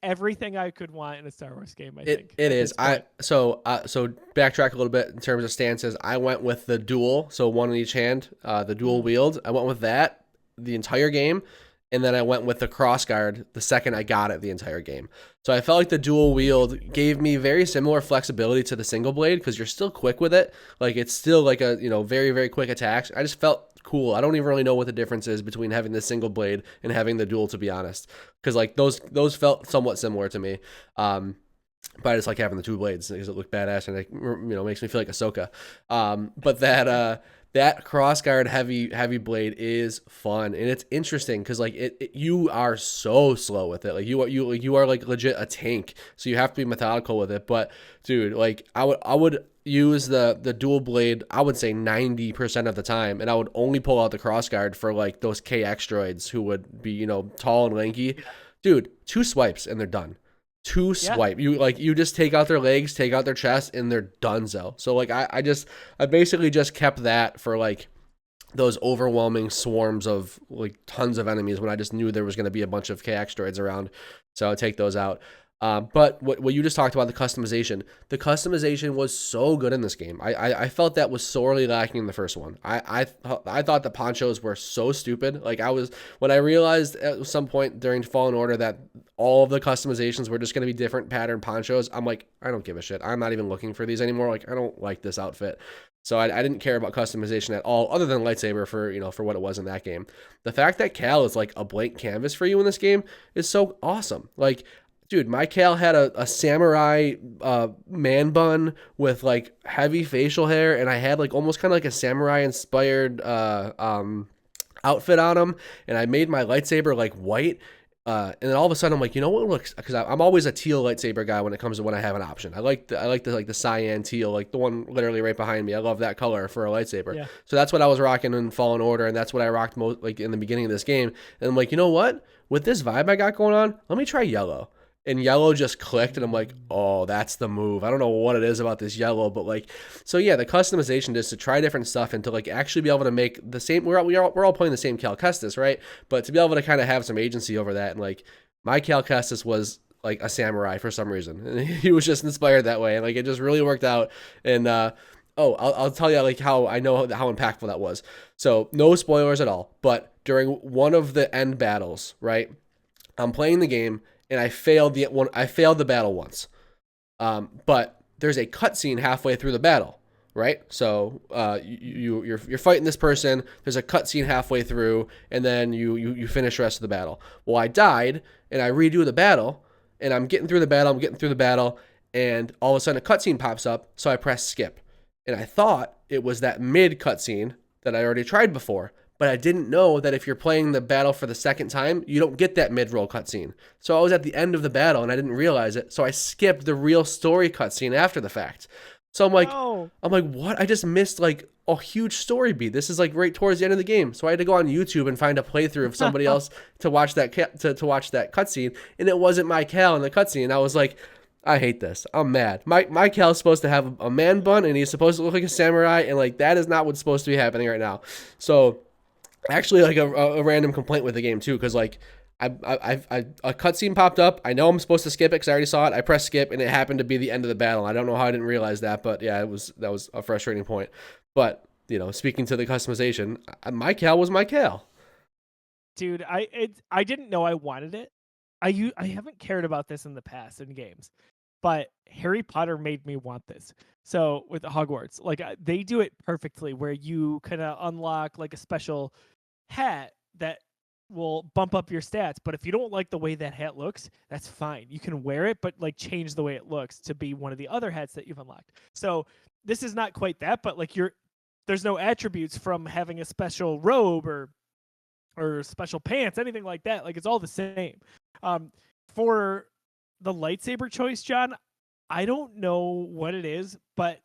everything I could want in a Star Wars game, I think. It is. So backtrack a little bit in terms of stances. I went with the dual, so one in each hand, the dual wield. I went with that the entire game. And then I went with the crossguard the second I got it the entire game. So I felt like the dual wield gave me very similar flexibility to the single blade because you're still quick with it. Like it's still like a very, very quick attacks. I just felt cool. I don't even really know what the difference is between having the single blade and having the dual, to be honest. Because like those felt somewhat similar to me. But I just like having the two blades because it looked badass and it makes me feel like Ahsoka. But that crossguard heavy blade is fun, and it's interesting because like you are so slow with it. Like you are like legit a tank, so you have to be methodical with it. But dude, like I would use the dual blade, I would say 90% of the time, and I would only pull out the crossguard for like those KX droids who would be tall and lanky. Dude, 2 swipes and they're done. 2 swipe. You just take out their legs, take out their chest, and they're donezo. So like I basically just kept that for like those overwhelming swarms of like tons of enemies when I just knew there was going to be a bunch of KX droids around. So I'd take those out. But what you just talked about, the customization was so good in this game. I felt that was sorely lacking in the first one. I thought the ponchos were so stupid. Like when I realized at some point during Fallen Order that all of the customizations were just going to be different pattern ponchos, I'm like, I don't give a shit. I'm not even looking for these anymore. Like I don't like this outfit. So I didn't care about customization at all, other than lightsaber for what it was in that game. The fact that Cal is like a blank canvas for you in this game is so awesome. Like, dude, my Cal had a samurai man bun with like heavy facial hair, and I had like almost kind of like a samurai inspired outfit on him, and I made my lightsaber like white. And then all of a sudden I'm like, you know what looks, because I'm always a teal lightsaber guy when it comes to when I have an option. I like the cyan teal, like the one literally right behind me. I love that color for a lightsaber. Yeah. So that's what I was rocking in Fallen Order, and that's what I rocked most like in the beginning of this game. And I'm like, you know what? With this vibe I got going on, let me try yellow. And yellow just clicked, and I'm like, oh, that's the move. I don't know what it is about this yellow, but like, so yeah, the customization is to try different stuff and to like actually be able to make the same. We're all playing the same Cal Kestis, right? But to be able to kind of have some agency over that, and like my Cal Kestis was like a samurai for some reason, and he was just inspired that way, and like it just really worked out. And I'll tell you like how I know how impactful that was. So no spoilers at all, but during one of the end battles, right? I'm playing the game. And I failed the battle once, but there's a cutscene halfway through the battle, right? So you're fighting this person. There's a cutscene halfway through, and then you finish the rest of the battle. Well, I died, and I redo the battle, and I'm getting through the battle, and all of a sudden a cutscene pops up. So I press skip, and I thought it was that mid cutscene that I already tried before. But I didn't know that if you're playing the battle for the second time, you don't get that mid-roll cutscene. So I was at the end of the battle, and I didn't realize it. So I skipped the real story cutscene after the fact. So I'm like, what? I just missed like a huge story beat. This is like right towards the end of the game. So I had to go on YouTube and find a playthrough of somebody else to watch that to watch that cutscene, and it wasn't my Cal in the cutscene. I was like, I hate this. I'm mad. My Cal's supposed to have a man bun, and he's supposed to look like a samurai, and like that is not what's supposed to be happening right now. So actually, like a random complaint with the game too, because like a cutscene popped up. I know I'm supposed to skip it because I already saw it. I pressed skip, and it happened to be the end of the battle. I don't know how I didn't realize that, but yeah, that was a frustrating point. But speaking to the customization, my Cal was my Cal. Dude, I didn't know I wanted it. I haven't cared about this in the past in games, but Harry Potter made me want this. So with Hogwarts, like they do it perfectly, where you kind of unlock like a special hat that will bump up your stats. But if you don't like the way that hat looks, that's fine. You can wear it, but like change the way it looks to be one of the other hats that you've unlocked. So this is not quite that, but like there's no attributes from having a special robe or special pants, anything like that. Like it's all the same. For the lightsaber choice, John, I don't know what it is, but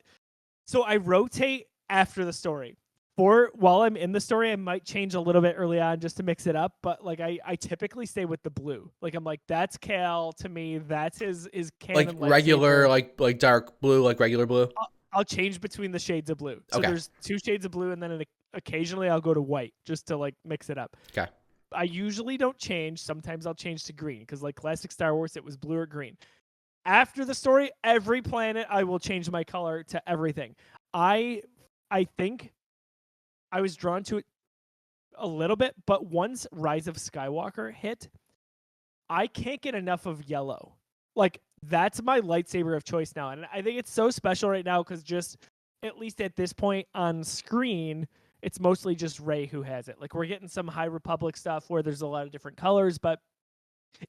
so I rotate after the story. While I'm in the story, I might change a little bit early on just to mix it up, but like I typically stay with the blue. Like I'm like, that's Cal to me. That's his canon Like regular, lightsaber. like dark blue, like regular blue. I'll change between the shades of blue. So Okay. there's 2 shades of blue, and then occasionally I'll go to white just to like mix it up. Okay. I usually don't change. Sometimes I'll change to green because like classic Star Wars, it was blue or green. After the story, every planet I will change my color to everything. I think I was drawn to it a little bit, but once Rise of Skywalker hit, I can't get enough of yellow. Like that's my lightsaber of choice now, and I think it's so special right now because just at least at this point on screen, it's mostly just Rey who has it. Like we're getting some High Republic stuff where there's a lot of different colors, but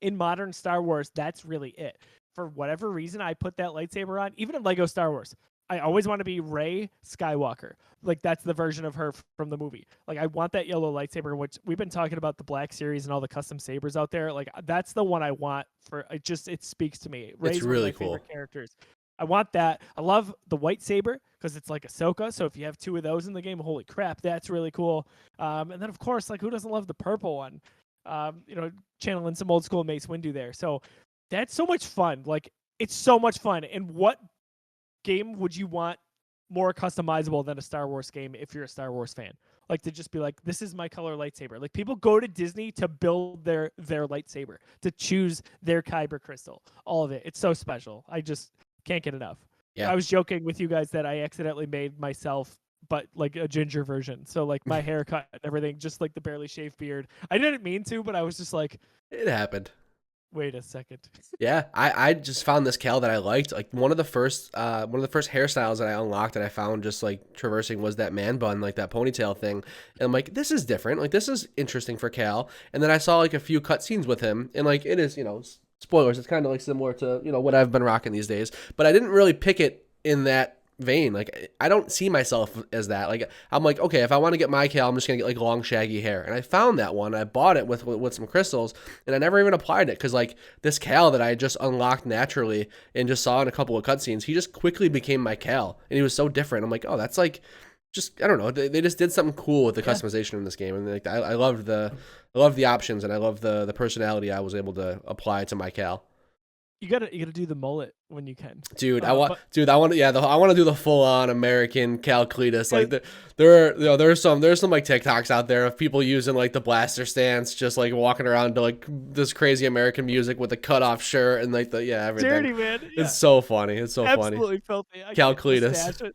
in modern Star Wars, that's really it. For whatever reason, I put that lightsaber on, even in Lego Star Wars. I always want to be Rey Skywalker. Like that's the version of her from the movie. Like I want that yellow lightsaber, which we've been talking about the Black series and all the custom sabers out there. Like that's the one I want for it speaks to me. Rey's It's really one of my cool. favorite characters. I want that. I love the white saber because it's like Ahsoka. So if you have 2 of those in the game, holy crap, that's really cool. And then of course, like who doesn't love the purple one? Channeling some old school Mace Windu there. So that's so much fun. Like it's so much fun. And what game would you want more customizable than a Star Wars game if you're a Star Wars fan? Like to just be like, this is my color lightsaber. Like people go to Disney to build their lightsaber, to choose their kyber crystal. All of it. It's so special. I just can't get enough. Yeah. I was joking with you guys that I accidentally made myself but like a ginger version. So like my haircut and everything, just like the barely shaved beard. I didn't mean to, but I was just like, it happened. Wait a second. Yeah, I just found this Cal that I liked. Like one of the first hairstyles that I unlocked and I found just like traversing was that man bun, like that ponytail thing. And I'm like, this is different. Like this is interesting for Cal. And then I saw like a few cutscenes with him, and like it is, spoilers. It's kind of like similar to what I've been rocking these days. But I didn't really pick it in that vein. Like I don't see myself as that. Like I'm like, okay, if I want to get my Cal, I'm just gonna get like long shaggy hair. And I found that one. I bought it with some crystals, and I never even applied it because like this Cal that I just unlocked naturally and just saw in a couple of cutscenes, he just quickly became my Cal, and he was so different. I'm like, oh, that's like just I don't know. They just did something cool with the customization in this game, and like I loved the options, and I love the personality I was able to apply to my Cal. You gotta do the mullet when you can, dude. I want to do the full on American Cal Cletus. Like there's some like TikToks out there of people using like the blaster stance, just like walking around to like this crazy American music with a cut off shirt and like everything. Dirty man, yeah. It's so funny. It's so absolutely funny. Filthy. Cal Cletus.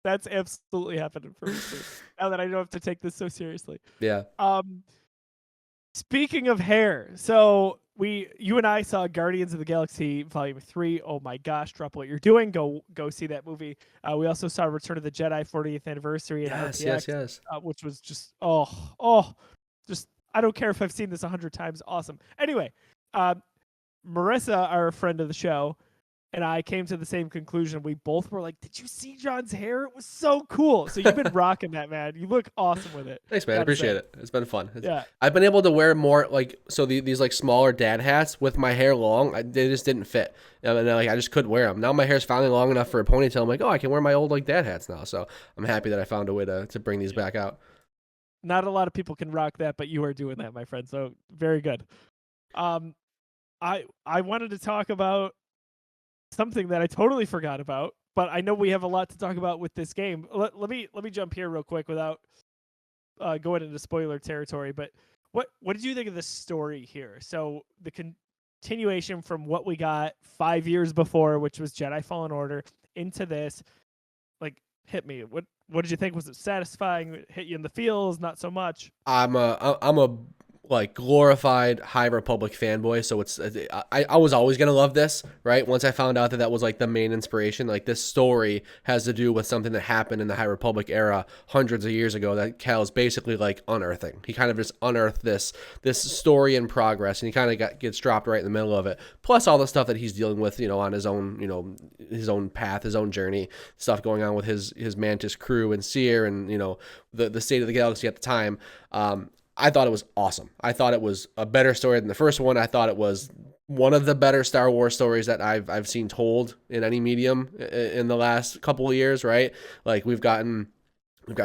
That's absolutely happening for me too. Now that I don't have to take this so seriously. Yeah. Speaking of hair, so you and I saw Guardians of the Galaxy Volume 3. Oh my gosh, drop what you're doing. Go see that movie. We also saw Return of the Jedi 40th anniversary at RPX, yes. Which was just just I don't care if I've seen this 100 times. Awesome. Anyway, Marissa, our friend of the show, and I came to the same conclusion. We both were like, did you see John's hair? It was so cool. So you've been rocking that, man. You look awesome with it. Thanks, man. I appreciate it. It's been fun. Yeah. I've been able to wear more like these like smaller dad hats with my hair long. They just didn't fit. And like I just couldn't wear them. Now my hair's finally long enough for a ponytail. I'm like, oh, I can wear my old like dad hats now. So I'm happy that I found a way to bring these back out. Not a lot of people can rock that, but you are doing that, my friend. So very good. I wanted to talk about something that I totally forgot about, but I know we have a lot to talk about with this game. Let me jump here real quick without going into spoiler territory. But what did you think of the story here? So the continuation from what we got 5 years before, which was Jedi Fallen Order, into this, like, hit me. What did you think? Was it satisfying? Hit you in the feels? Not so much. I'm a like glorified High Republic fanboy, so I was always gonna love this, right? Once I found out that that was like the main inspiration, like this story has to do with something that happened in the High Republic era hundreds of years ago that Cal's basically like unearthing. He kind of just unearthed this story in progress, and he kind of gets dropped right in the middle of it. Plus all the stuff that he's dealing with, on his own, his own path, his own journey, stuff going on with his Mantis crew and Seer, and the state of the galaxy at the time. I thought it was awesome. I thought it was a better story than the first one. I thought it was one of the better Star Wars stories that I've seen told in any medium in the last couple of years, right? Like we've gotten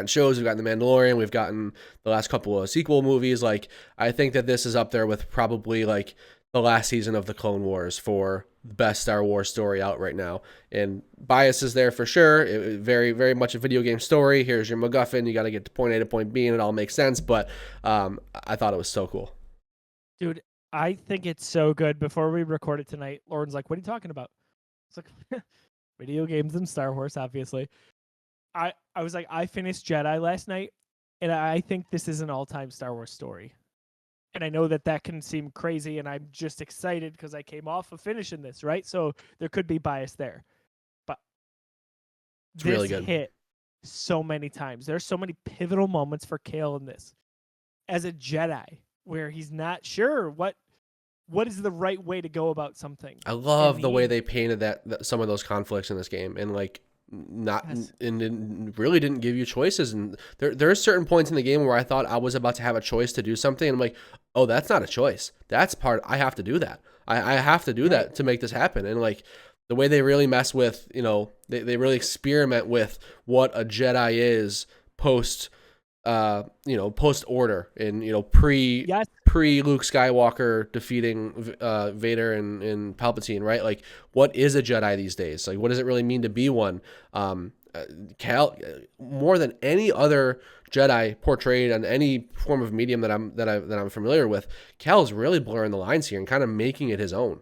shows, we've gotten The Mandalorian, we've gotten the last couple of sequel movies. Like I think that this is up there with probably like the last season of the Clone Wars for the best Star Wars story out right now. And bias is there for sure. Very, very much a video game story. Here's your MacGuffin. You got to get to point A to point B, and it all makes sense. But I thought it was so cool. Dude, I think it's so good. Before we record it tonight, Lauren's like, what are you talking about? It's like, video games and Star Wars, obviously. I was like, I finished Jedi last night, and I think this is an all-time Star Wars story. And I know that can seem crazy, and I'm just excited because I came off of finishing this, right? So there could be bias there. But it's this really good. hit so many times. There's so many pivotal moments for Kale in this. As a Jedi, where he's not sure what is the right way to go about something. I love the way they painted that some of those conflicts in this game, and like and really didn't give you choices. And there are certain points in the game where I thought I was about to have a choice to do something, and I'm like, oh, that's not a choice. That's part. I have to do that. I have to do that to make this happen. And like the way they really mess with, they really experiment with what a Jedi is post order, and pre Luke Skywalker defeating Vader and Palpatine, right? Like, what is a Jedi these days? Like, what does it really mean to be one? Cal, more than any other Jedi portrayed on any form of medium that I'm familiar with, Cal's really blurring the lines here and kind of making it his own.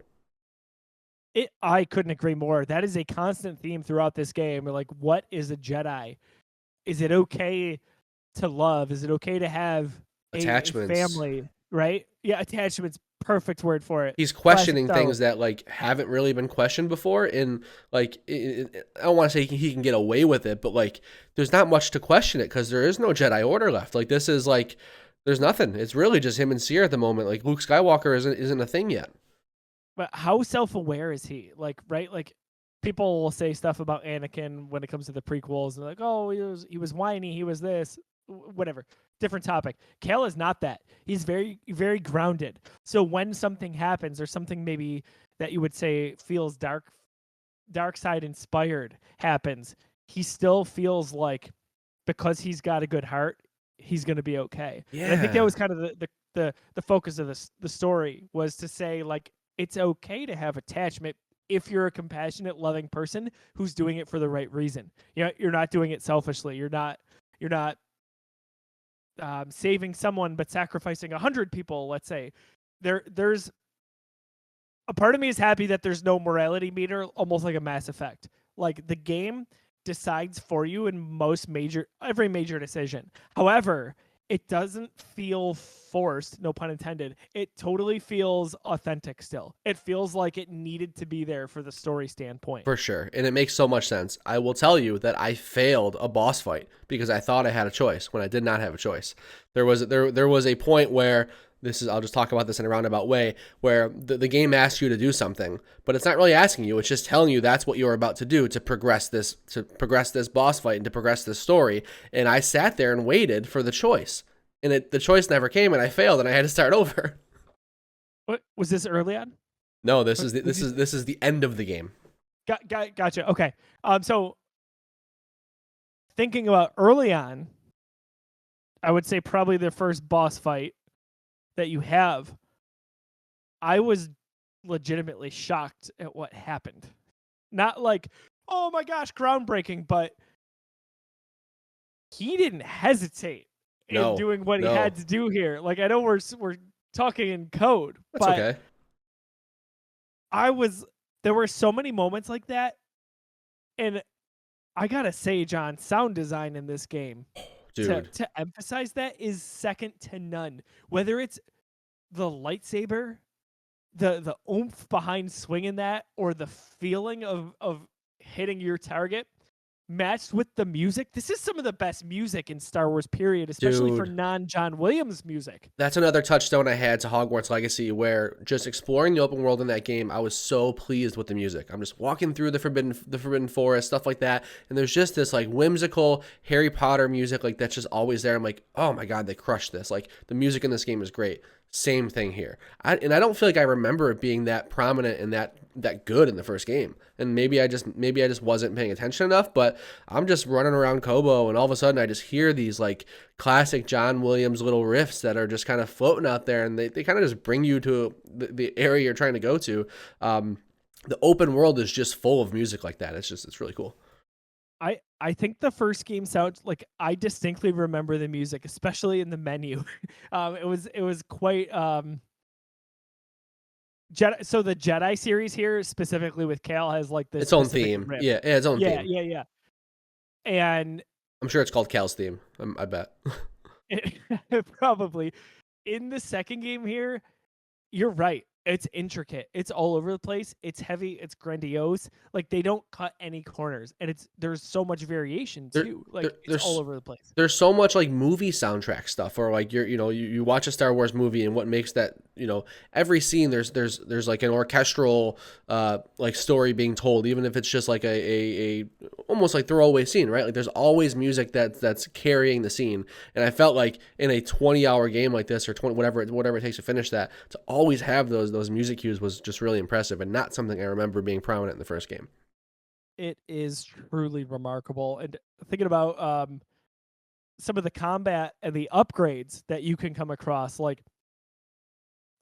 I couldn't agree more. That is a constant theme throughout this game. Like, what is a Jedi? Is it okay to love? Is it okay to have attachments, a family? Right? Yeah, attachments. Perfect word for it. He's questioning things that like haven't really been questioned before, and like I don't want to say he can get away with it, but like there's not much to question it because there is no Jedi Order left. Like this is like there's nothing. It's really just him and Seer at the moment. Like Luke Skywalker isn't a thing yet. But how self-aware is he? Like, right? Like people will say stuff about Anakin when it comes to the prequels, and like, oh, he was whiny, he was this, whatever. Different topic. Kale is not that. He's very, very grounded. So when something happens, or something maybe that you would say feels dark side inspired happens, he still feels like because he's got a good heart, he's going to be okay. Yeah. And I think that was kind of the focus of the story, was to say like it's okay to have attachment if you're a compassionate, loving person who's doing it for the right reason. You're not doing it selfishly. You're not saving someone but sacrificing 100 people, let's say. There's a part of me is happy that there's no morality meter, almost like a Mass Effect. Like the game decides for you in every major decision. However, it doesn't feel forced, no pun intended. It totally feels authentic still. It feels like it needed to be there for the story standpoint. For sure. And it makes so much sense. I will tell you that I failed a boss fight because I thought I had a choice when I did not have a choice. There was a point where I'll just talk about this in a roundabout way, where the game asks you to do something, but it's not really asking you. It's just telling you that's what you're about to do to progress this boss fight and to progress this story. And I sat there and waited for the choice, and the choice never came, and I failed, and I had to start over. What was this early on? No, this is the end of the game. Gotcha. Okay. So thinking about early on, I would say probably the first boss fight that you have, I was legitimately shocked at what happened. Not like, oh my gosh, groundbreaking, but he didn't hesitate in No, doing what he no, had to do here. Like I know we're talking in code, that's but okay, I was there were so many moments like that, and I gotta say, John, sound design in this game dude. to emphasize that is second to none. Whether it's the lightsaber, the oomph behind swinging that, or the feeling of hitting your target, matched with the music. This is some of the best music in Star Wars, period, especially for Dude, non John Williams music. that's another touchstone I had to Hogwarts Legacy, where just exploring the open world in that game, I was so pleased with the music. I'm just walking through the Forbidden Forest, stuff like that, and there's just this like whimsical Harry Potter music like that's just always there. I'm like, oh my god, they crushed this. Like the music in this game is great. Same thing here. And I don't feel like I remember it being that prominent and that good in the first game. And maybe I just wasn't paying attention enough, but I'm just running around Kobo and all of a sudden I just hear these like classic John Williams little riffs that are just kind of floating out there, and they kind of just bring you to the area you're trying to go to. The open world is just full of music like that. It's really cool. I think the first game sounds like I distinctly remember the music, especially in the menu. It was quite Jedi. So the Jedi series here, specifically with Cal, has like this Its own specific theme. riff. Yeah, its own Yeah, theme. yeah, yeah. And I'm sure it's called Cal's theme. I bet. probably in the second game here, you're right. It's intricate. It's all over the place. It's heavy. It's grandiose. Like they don't cut any corners, and there's so much variation There, too. Like there, it's all there's over the place. there's so much like movie soundtrack stuff, or like you watch a Star Wars movie, and what makes that, every scene there's like an orchestral like story being told, even if it's just like a almost like throwaway scene, right? Like there's always music that's carrying the scene. And I felt like in a 20-hour game like this, or 20, whatever it takes to finish that, to always have those music cues was just really impressive, and not something I remember being prominent in the first game. It is truly remarkable. And thinking about some of the combat and the upgrades that you can come across, like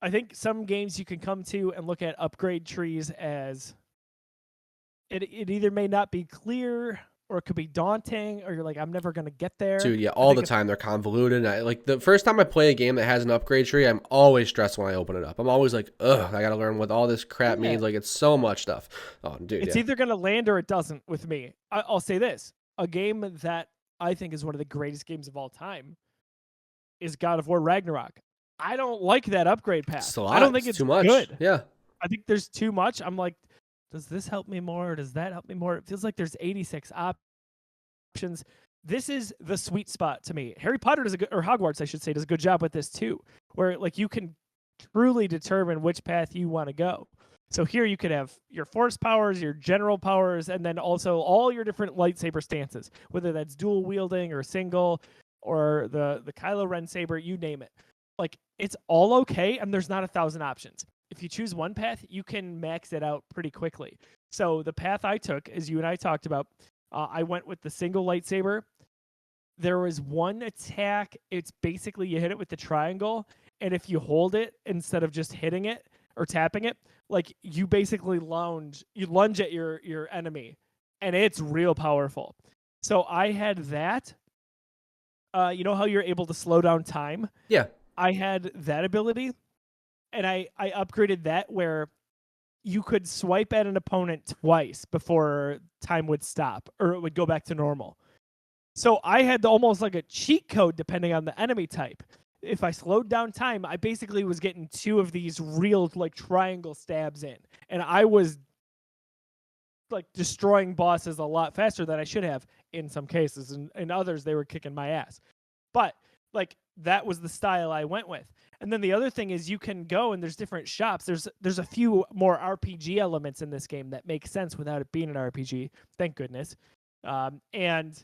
I think some games you can come to and look at upgrade trees as it either may not be clear or it could be daunting, or you're like, I'm never gonna get there. Dude, yeah, I all think the time they're convoluted. And like the first time I play a game that has an upgrade tree, I'm always stressed when I open it up. I'm always like, ugh, I gotta learn what all this crap yeah, means. Like it's so much stuff. Oh, dude, it's yeah. either gonna land or it doesn't with me. I'll say this: a game that I think is one of the greatest games of all time is God of War Ragnarok. I don't like that upgrade It's path. a I don't lot. think It's it's too much. good. Yeah. I think there's too much. I'm like, does this help me more? Or does that help me more? It feels like there's 86 options. This is the sweet spot to me. Harry Potter does a good, or Hogwarts, I should say, does a good job with this too, where like you can truly determine which path you want to go. So here you could have your force powers, your general powers, and then also all your different lightsaber stances, whether that's dual wielding or single, or the Kylo Ren saber, you name it. Like it's all okay, and there's not 1,000 options. If you choose one path, you can max it out pretty quickly. So the path I took, as you and I talked about, I went with the single lightsaber. There was one attack. It's basically you hit it with the triangle, and if you hold it instead of just hitting it or tapping it, like you basically lunge at your enemy, and it's real powerful. So I had that. You know how you're able to slow down time? Yeah. I had that ability, and I upgraded that where you could swipe at an opponent twice before time would stop or it would go back to normal. So I had almost like a cheat code depending on the enemy type. If I slowed down time, I basically was getting two of these real like triangle stabs in, and I was like destroying bosses a lot faster than I should have in some cases, and in others they were kicking my ass. But like that was the style I went with. And then the other thing is you can go and there's different shops. There's a few more RPG elements in this game that make sense without it being an RPG. Thank goodness. And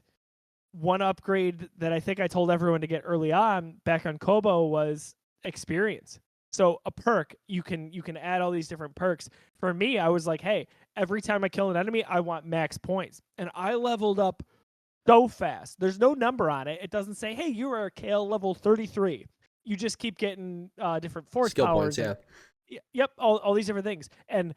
one upgrade that I think I told everyone to get early on back on Kobo was experience. So a perk, you can add all these different perks. For me, I was like, hey, every time I kill an enemy, I want max points. And I leveled up so fast. There's no number on it. It doesn't say, hey, you are Kale level 33. You just keep getting different force Skill powers. points, yeah. Yep, all these different things. And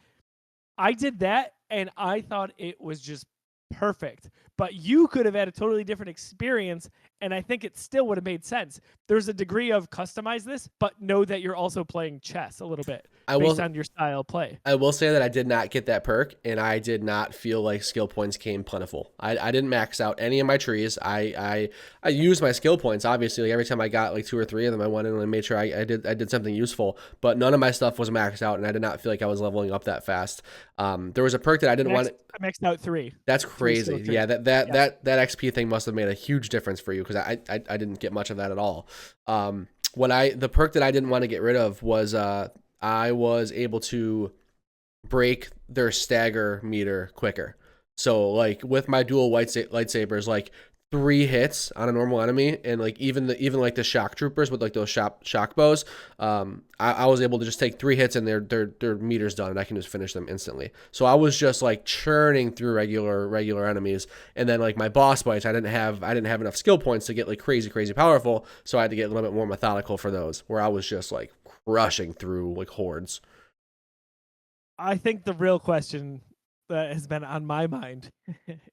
I did that and I thought it was just perfect. But you could have had a totally different experience, and I think it still would have made sense. There's a degree of customize this, but know that you're also playing chess a little bit I based will on your style of play. I will say that I did not get that perk, and I did not feel like skill points came plentiful. I didn't max out any of my trees. I used my skill points, obviously. Like every time I got like 2 or 3 of them, I went in and made sure I did something useful. But none of my stuff was maxed out, and I did not feel like I was leveling up that fast. There was a perk that I didn't want. I maxed out 3. That's 3 skill crazy. trees. Yeah, that XP thing must have made a huge difference for you, because I didn't get much of that at all. The perk that I didn't want to get rid of was I was able to break their stagger meter quicker. So like with my dual lightsabers, like 3 hits on a normal enemy, and like even like the shock troopers with like those shock bows, I was able to just take 3 hits and their meter's done, and I can just finish them instantly. So I was just like churning through regular enemies, and then like my boss fights, I didn't have enough skill points to get like crazy powerful, so I had to get a little bit more methodical for those, where I was just like crushing through like hordes. I think the real question that has been on my mind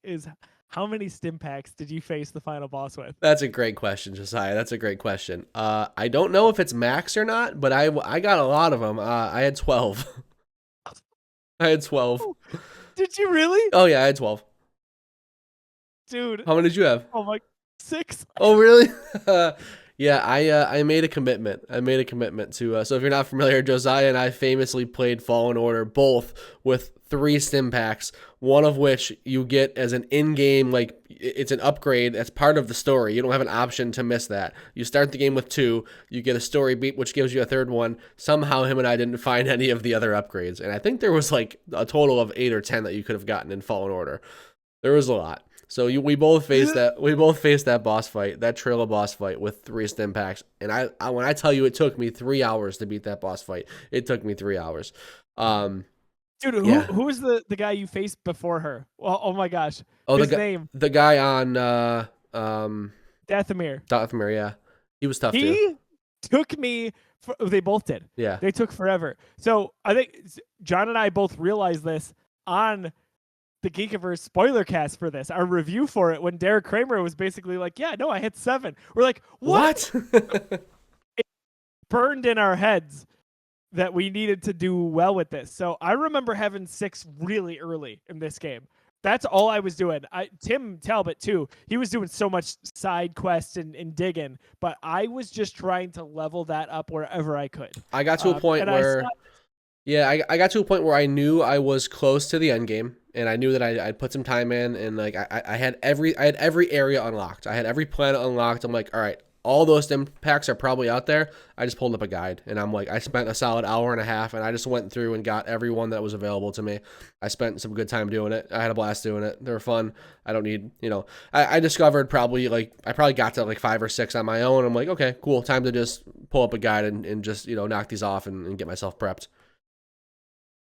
is how many stim packs did you face the final boss with? That's a great question, Josiah. That's a great question. I don't know if it's max or not, but I got a lot of them. I had 12. I had 12. Did you really? Oh yeah, I had 12. Dude. How many did you have? Oh my, 6. Oh really? Yeah, I made a commitment. I made a commitment to. So if you're not familiar, Josiah and I famously played Fallen Order both with 3 stim packs. One of which you get as an in-game, like it's an upgrade. That's part of the story. You don't have an option to miss that. You start the game with 2. You get a story beat, which gives you a 3rd one. Somehow him and I didn't find any of the other upgrades, and I think there was like a total of 8 or 10 that you could have gotten in Fallen Order. There was a lot. So we both faced that boss fight, that Trilla boss fight with 3 stim packs. And I when I tell you it took me 3 hours to beat that boss fight, it took me 3 hours. Dude, who was the guy you faced before her? Well, oh my gosh. Oh, his name. The guy on Dathomir. Dathomir, yeah. He was tough too. He took me they both did. Yeah. They took forever. So I think John and I both realized this on the Geekiverse spoiler cast for this, our review for it, when Derek Kramer was basically like, yeah, no, I hit 7. We're like, what? It burned in our heads that we needed to do well with this. So I remember having 6 really early in this game. That's all I was doing. Tim Talbot too, he was doing so much side quests and digging, but I was just trying to level that up wherever I could. I got to a point where I got to a point where I knew I was close to the end game, and I knew that I'd put some time in, and like I had every area unlocked. I had every planet unlocked. I'm like, all right, all those stim packs are probably out there. I just pulled up a guide, and I'm like, I spent a solid hour and a half, and I just went through and got every one that was available to me. I spent some good time doing it. I had a blast doing it. They were fun. I don't need, I discovered I probably got to like 5 or 6 on my own. I'm like, okay, cool. Time to just pull up a guide and just, knock these off and get myself prepped.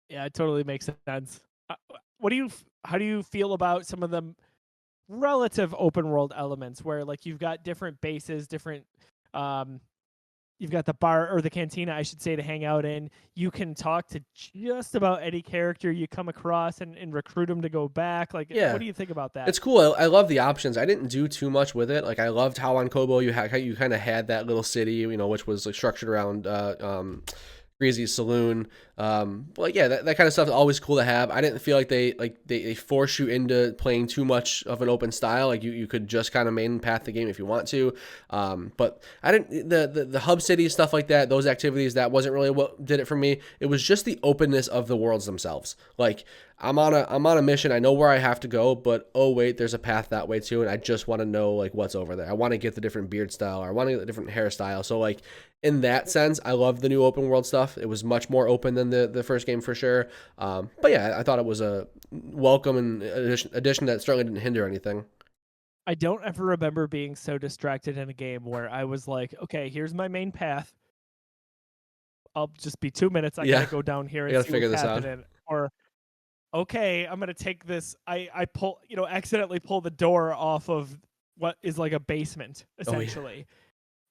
Yeah, it totally makes sense. How do you feel about some of the relative open world elements where like you've got different bases, different you've got the bar or the cantina, I should say, to hang out in. You can talk to just about any character you come across and recruit them to go back. Like, yeah. What do you think about that? It's cool. I love the options. I didn't do too much with it. Like, I loved how on Kobo you kind of had that little city, which was like structured around Greasy's saloon. But yeah, that kind of stuff is always cool to have. I didn't feel like they force you into playing too much of an open style. Like you could just kind of main path the game if you want to. But I didn't the hub city stuff like that. Those activities, that wasn't really what did it for me. It was just the openness of the worlds themselves. Like I'm on a mission. I know where I have to go, but oh wait, there's a path that way too, and I just want to know like what's over there. I want to get the different beard style, or I want to get the different hairstyle. So like in that sense, I love the new open world stuff. It was much more open than the first game for sure. But yeah, I thought it was a welcome and addition that certainly didn't hinder anything. I don't ever remember being so distracted in a game where I was like, okay, here's my main path. I'll just be 2 minutes. I gotta go down here and see what's happening. Or okay, I'm gonna take this. I pull, accidentally pull the door off of what is like a basement essentially.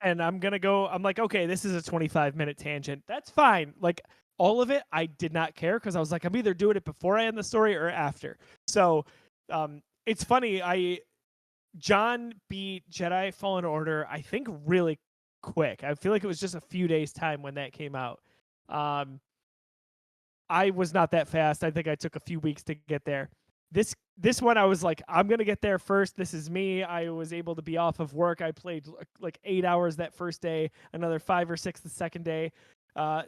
And I'm gonna go. I'm like, okay, this is a 25-minute tangent. That's fine. Like all of it, I did not care because I was like, I'm either doing it before I end the story or after. So it's funny. John beat Jedi Fallen Order, I think, really quick. I feel like it was just a few days' time when that came out. I was not that fast. I think I took a few weeks to get there. This one, I was like, I'm gonna get there first. This is me. I was able to be off of work. I played like 8 hours that first day, another 5 or 6 the second day.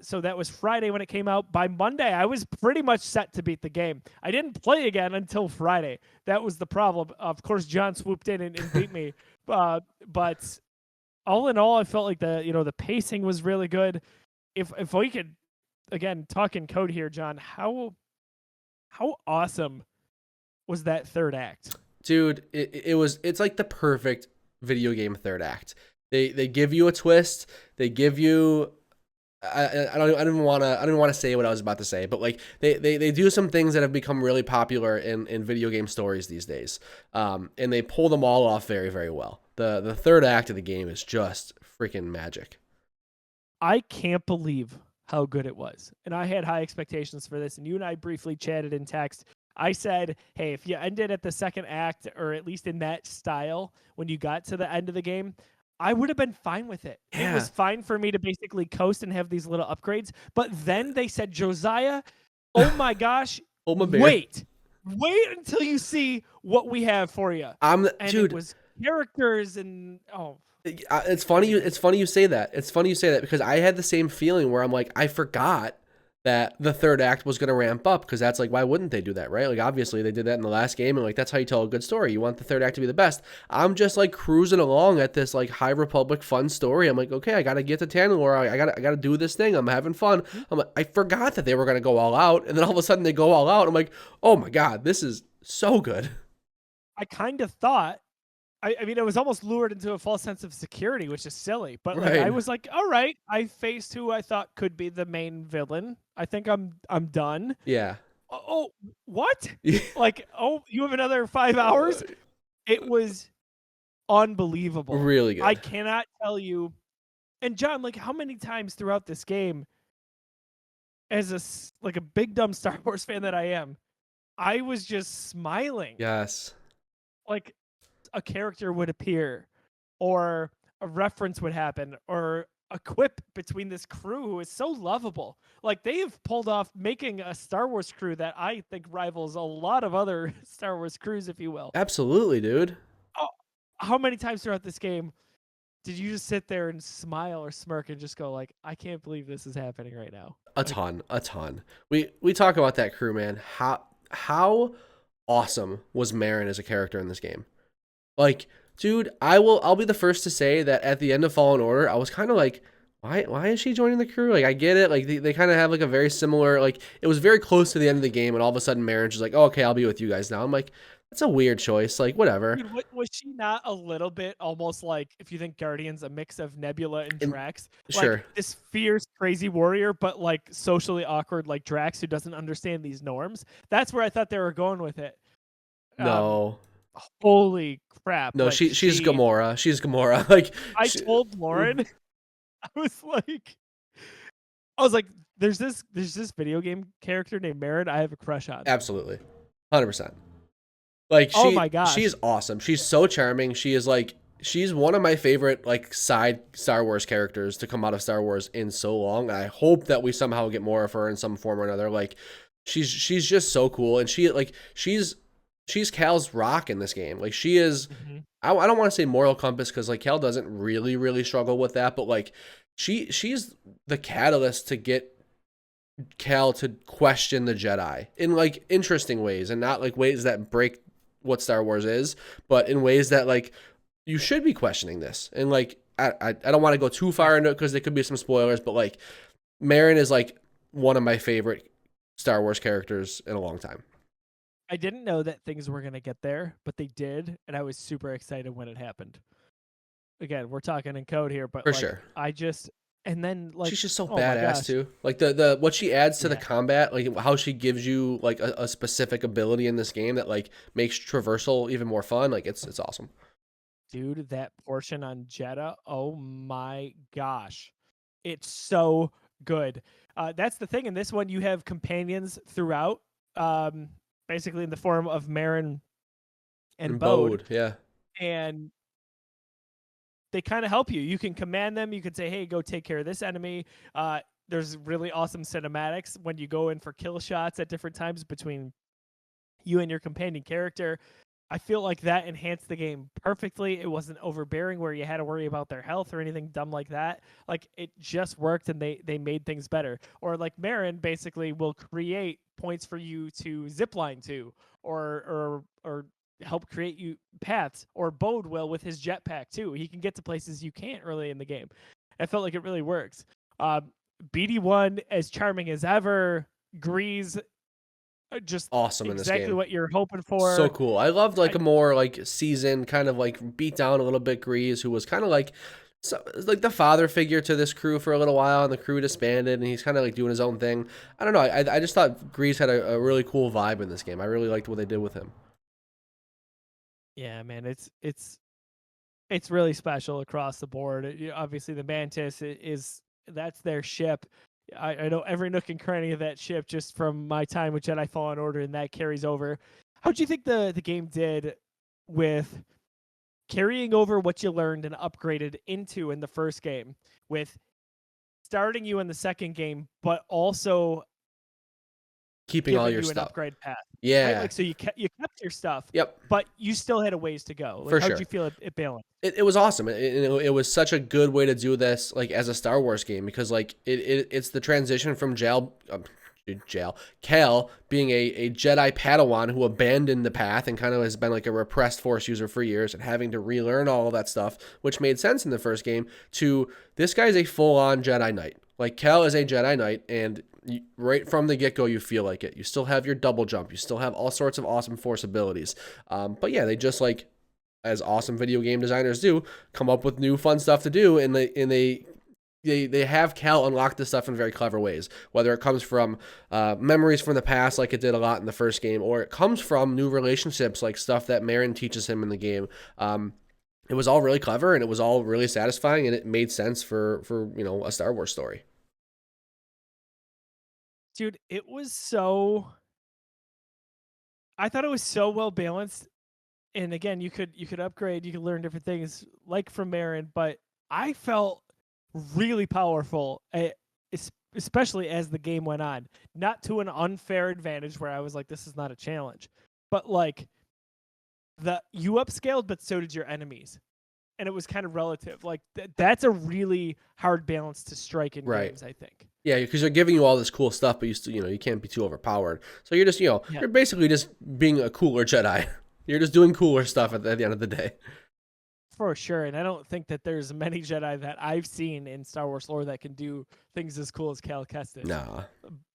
So that was Friday when it came out. By Monday, I was pretty much set to beat the game. I didn't play again until Friday. That was the problem. Of course, John swooped in and beat me. But all in all, I felt like the pacing was really good. If we could, again, talk in code here, John, how awesome was that third act? Dude, it's like the perfect video game third act. They give you a twist. They give you I don't even want to say what I was about to say, but like they do some things that have become really popular in video game stories these days. And they pull them all off very, very well. The third act of the game is just freaking magic. I can't believe how good it was. And I had high expectations for this, and you and I briefly chatted in text. I said, hey, if you ended at the second act, or at least in that style, when you got to the end of the game, I would have been fine with it. Yeah. It was fine for me to basically coast and have these little upgrades. But then they said, Josiah, oh my gosh, Oh my bear. wait until you see what we have for you. Dude, it was characters and it's funny. It's funny you say that. It's funny you say that because I had the same feeling where I'm like, I forgot that the third act was going to ramp up because that's like, why wouldn't they do that, right? Like, obviously they did that in the last game, and like that's how you tell a good story. You want the third act to be the best. I'm just like cruising along at this like High Republic fun story. I'm like, okay, I got to get to Tantalor. I got to do this thing. I'm having fun. I'm like, I forgot that they were going to go all out, and then all of a sudden they go all out. I'm like, oh my god, this is so good. I kind of thought. I mean, it was almost lured into a false sense of security, which is silly. But like, Right. I was like, all right, I faced who I thought could be the main villain. I think I'm done. Yeah. Oh, what? Like, oh, you have another 5 hours? It was unbelievable. Really good. I cannot tell you. And John, like, how many times throughout this game, as a big dumb Star Wars fan that I am, I was just smiling. Yes. Like, a character would appear, or a reference would happen, or a quip between this crew who is so lovable. Like, they have pulled off making a Star Wars crew that I think rivals a lot of other Star Wars crews, if you will. Absolutely, dude. Oh, how many times throughout this game did you just sit there and smile or smirk and just go like, I can't believe this is happening right now? A ton. We talk about that crew, man. How awesome was Marin as a character in this game? Like, dude, I'll be the first to say that at the end of Fallen Order, I was kind of like, why is she joining the crew? Like, I get it. Like, they kind of have like a very similar, like, it was very close to the end of the game, and all of a sudden Marin's just like, oh, okay, I'll be with you guys now. I'm like, that's a weird choice. Like, whatever. Dude, was she not a little bit almost like, if you think Guardians, a mix of Nebula and Drax? Sure. Like, this fierce, crazy warrior, but like socially awkward like Drax, who doesn't understand these norms. That's where I thought they were going with it. No. Holy crap. No, like, she's Gamora. She's Gamora. Like, I told Lauren, I was like, there's this video game character named Marin I have a crush on. Absolutely. 100%. Like, oh my gosh. She's awesome. She's so charming. She is like, she's one of my favorite like side Star Wars characters to come out of Star Wars in so long. I hope that we somehow get more of her in some form or another. Like, she's just so cool, and she's Cal's rock in this game. Like, she is. I don't want to say moral compass because like Cal doesn't really struggle with that, but like she's the catalyst to get Cal to question the Jedi in like interesting ways, and not like ways that break what Star Wars is, but in ways that like you should be questioning this. And like I don't want to go too far into it because there could be some spoilers, but like Marin is like one of my favorite Star Wars characters in a long time. I didn't know that things were going to get there, but they did, and I was super excited when it happened. Again, we're talking in code here, but For like, sure. And then like, she's just so badass too. Like the what she adds to the combat, like how she gives you like a specific ability in this game that like makes traversal even more fun. Like, it's awesome. Dude, that portion on Jeddah, oh my gosh. It's so good. That's the thing. In this one, you have companions throughout, basically in the form of Marin and And Bode, Bode, yeah. and they kind of help you. You can command them. You can say, "Hey, go take care of this enemy." There's really awesome cinematics when you go in for kill shots at different times between you and your companion character. I feel like that enhanced the game perfectly. It wasn't overbearing where you had to worry about their health or anything dumb like that. Like it just worked and they made things better. Or like Marin basically will create points for you to zipline to or help create you paths, or Bode will with his jetpack too. He can get to places you can't early in the game. I felt like it really works. BD1 as charming as ever. Grease just Awesome in this exactly game. what you're hoping So for. cool. I loved like a more like seasoned, kind of like beat down a little bit Grease, who was kind of like like the father figure to this crew for a little while, and the crew disbanded, and he's kind of like doing his own thing. I don't know. I just thought Grease had a really cool vibe in this game. I really liked what they did with him. Yeah, man, it's really special across the board. Obviously, the Mantis is that's their ship. I know every nook and cranny of that ship just from my time with Jedi Fallen Order, and that carries over. How do you think the game did with carrying over what you learned and upgraded into in the first game, with starting you in the second game, but also Keeping all giving your you an stuff. upgrade path, right? Yeah. Like, so you kept your stuff, Yep. but you still had a ways to go. Like, For how did sure. you feel it balanced? It was awesome. It was such a good way to do this, like as a Star Wars game, because like it's the transition from Cal being a Jedi Padawan who abandoned the path and kind of has been like a repressed Force user for years and having to relearn all of that stuff, which made sense in the first game, to this guy's a full-on Jedi Knight. Like Cal is a Jedi Knight, and right from the get-go you feel like it. You still have your double jump. You still have all sorts of awesome Force abilities. But yeah, they just like, as awesome video game designers do, come up with new fun stuff to do, and they have Cal unlock this stuff in very clever ways, whether it comes from memories from the past like it did a lot in the first game, or it comes from new relationships like stuff that Marin teaches him in the game. It was all really clever, and it was all really satisfying, and it made sense for a Star Wars story. Dude, I thought it was so well balanced. And again, you could upgrade, you could learn different things like from Marin, but I felt really powerful, especially as the game went on. Not to an unfair advantage where I was like, this is not a challenge, but like you upscaled, but so did your enemies, and it was kind of relative. Like that's a really hard balance to strike in Right. games, I think. Yeah, because they're giving you all this cool stuff, but you still, you can't be too overpowered. So you're just, Yeah. you're basically just being a cooler Jedi. You're just doing cooler stuff at the end of the day. For sure, and I don't think that there's many Jedi that I've seen in Star Wars lore that can do things as cool as Cal Kestis. Nah.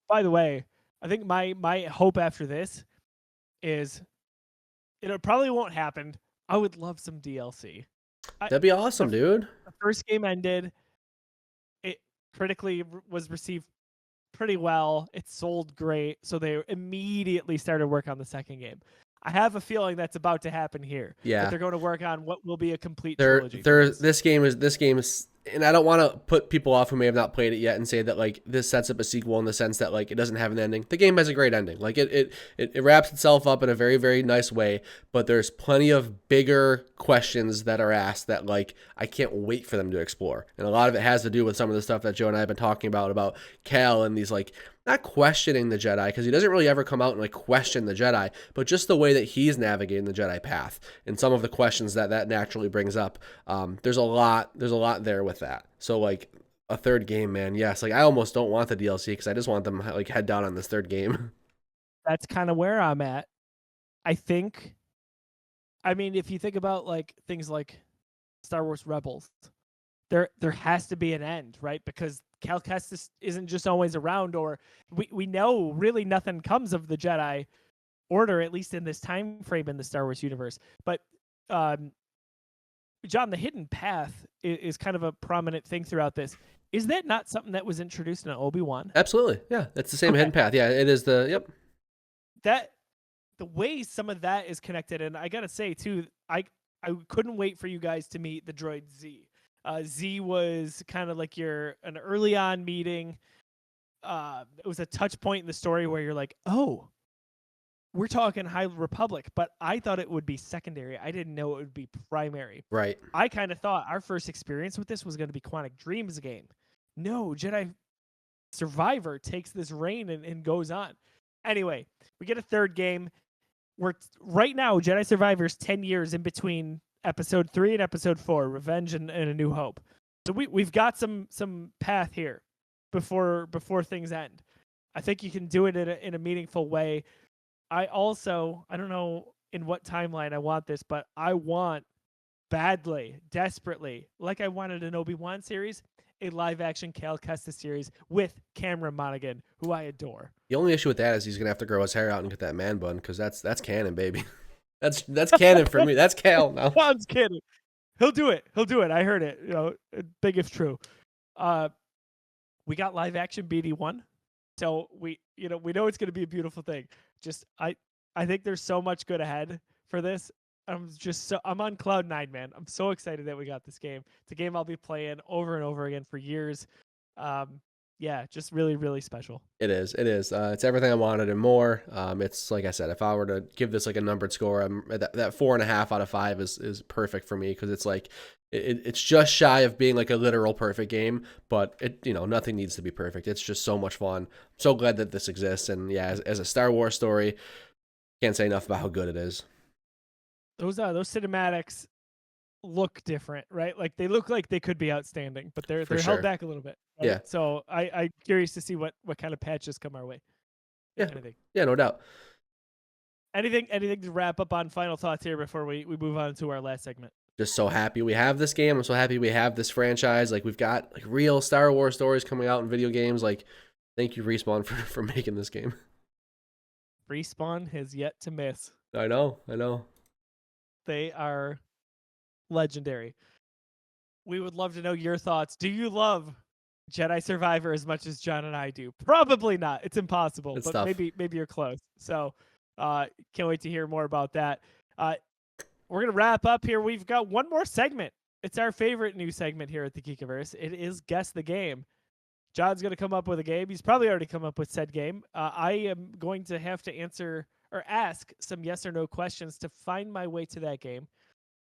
By the way, I think my hope after this is it probably won't happen. I would love some DLC. That'd be awesome, dude. The first game ended. It critically was received pretty well. It sold great, so they immediately started work on the second game. I have a feeling that's about to happen here. Yeah. That they're going to work on what will be a complete trilogy. This game is, and I don't want to put people off who may have not played it yet and say that like this sets up a sequel in the sense that like it doesn't have an ending. The game has a great ending. Like it wraps itself up in a very, very nice way, but there's plenty of bigger questions that are asked that like I can't wait for them to explore. And a lot of it has to do with some of the stuff that Joe and I have been talking about Cal and these like, not questioning the Jedi, because he doesn't really ever come out and like question the Jedi, but just the way that he's navigating the Jedi path and some of the questions that naturally brings up. There's a lot there with that. So like a third game, man, yes. Like I almost don't want the DLC because I just want them like head down on this third game. That's kind of where I'm at. I mean, if you think about like things like Star Wars Rebels, there has to be an end, right? Because Cal Kestis isn't just always around, or we know really nothing comes of the Jedi Order, at least in this time frame in the Star Wars universe. But John, the hidden path is kind of a prominent thing throughout this. Is that not something that was introduced in Obi-Wan? Absolutely, yeah. That's the same hidden path. Yeah, it is yep. That the way some of that is connected, and I gotta say too, I couldn't wait for you guys to meet the droid Z. Z was kind of like an early on meeting. it was a touch point in the story where you're like, oh, we're talking High Republic, but I thought it would be secondary. I didn't know it would be primary. Right. I kind of thought our first experience with this was going to be Quantic Dreams game. No, Jedi Survivor takes this reign and goes on. Anyway, we get a third game. We're right now, Jedi Survivor's 10 years in between episode 3 and episode 4, Revenge and A New Hope. So we've got some path here before things end. I think you can do it in a meaningful way. I don't know in what timeline I want this, but I want badly, desperately, like I wanted an Obi-Wan series, a live-action Cal Kestis series with Cameron Monaghan, who I adore. The only issue with that is he's gonna have to grow his hair out and get that man bun, because that's canon, baby. That's canon for me. That's Cal now. I'm just kidding. He'll do it. I heard it. Big if true. We got live-action BD1, so we know it's gonna be a beautiful thing. Just I think there's so much good ahead for this. I'm on cloud 9, man. I'm so excited that we got this game. It's a game I'll be playing over and over again for years. Yeah, just really, really special. It is. It's everything I wanted and more. It's like I said, if I were to give this like a numbered score, that 4.5 out of 5 is perfect for me, because it's like it's just shy of being like a literal perfect game, but nothing needs to be perfect. It's just so much fun. I'm so glad that this exists, and yeah, as a Star Wars story, can't say enough about how good it is. Those cinematics look different, right? Like they look like they could be outstanding, but they're held back a little bit. Right? Yeah. So I'm curious to see what kind of patches come our way. Yeah. Yeah, no doubt. Anything to wrap up on final thoughts here before we move on to our last segment? Just so happy we have this game. I'm so happy we have this franchise. Like, we've got like real Star Wars stories coming out in video games. Like, thank you, Respawn, for making this game. Respawn has yet to miss. I know. They are legendary. We would love to know your thoughts. Do you love Jedi Survivor as much as John and I do? Probably not. It's impossible. It's tough. Maybe you're close. So can't wait to hear more about that. We're going to wrap up here. We've got one more segment. It's our favorite new segment here at the Geekiverse. It is Guess the Game. John's going to come up with a game. He's probably already come up with said game. I am going to have to answer or ask some yes or no questions to find my way to that game.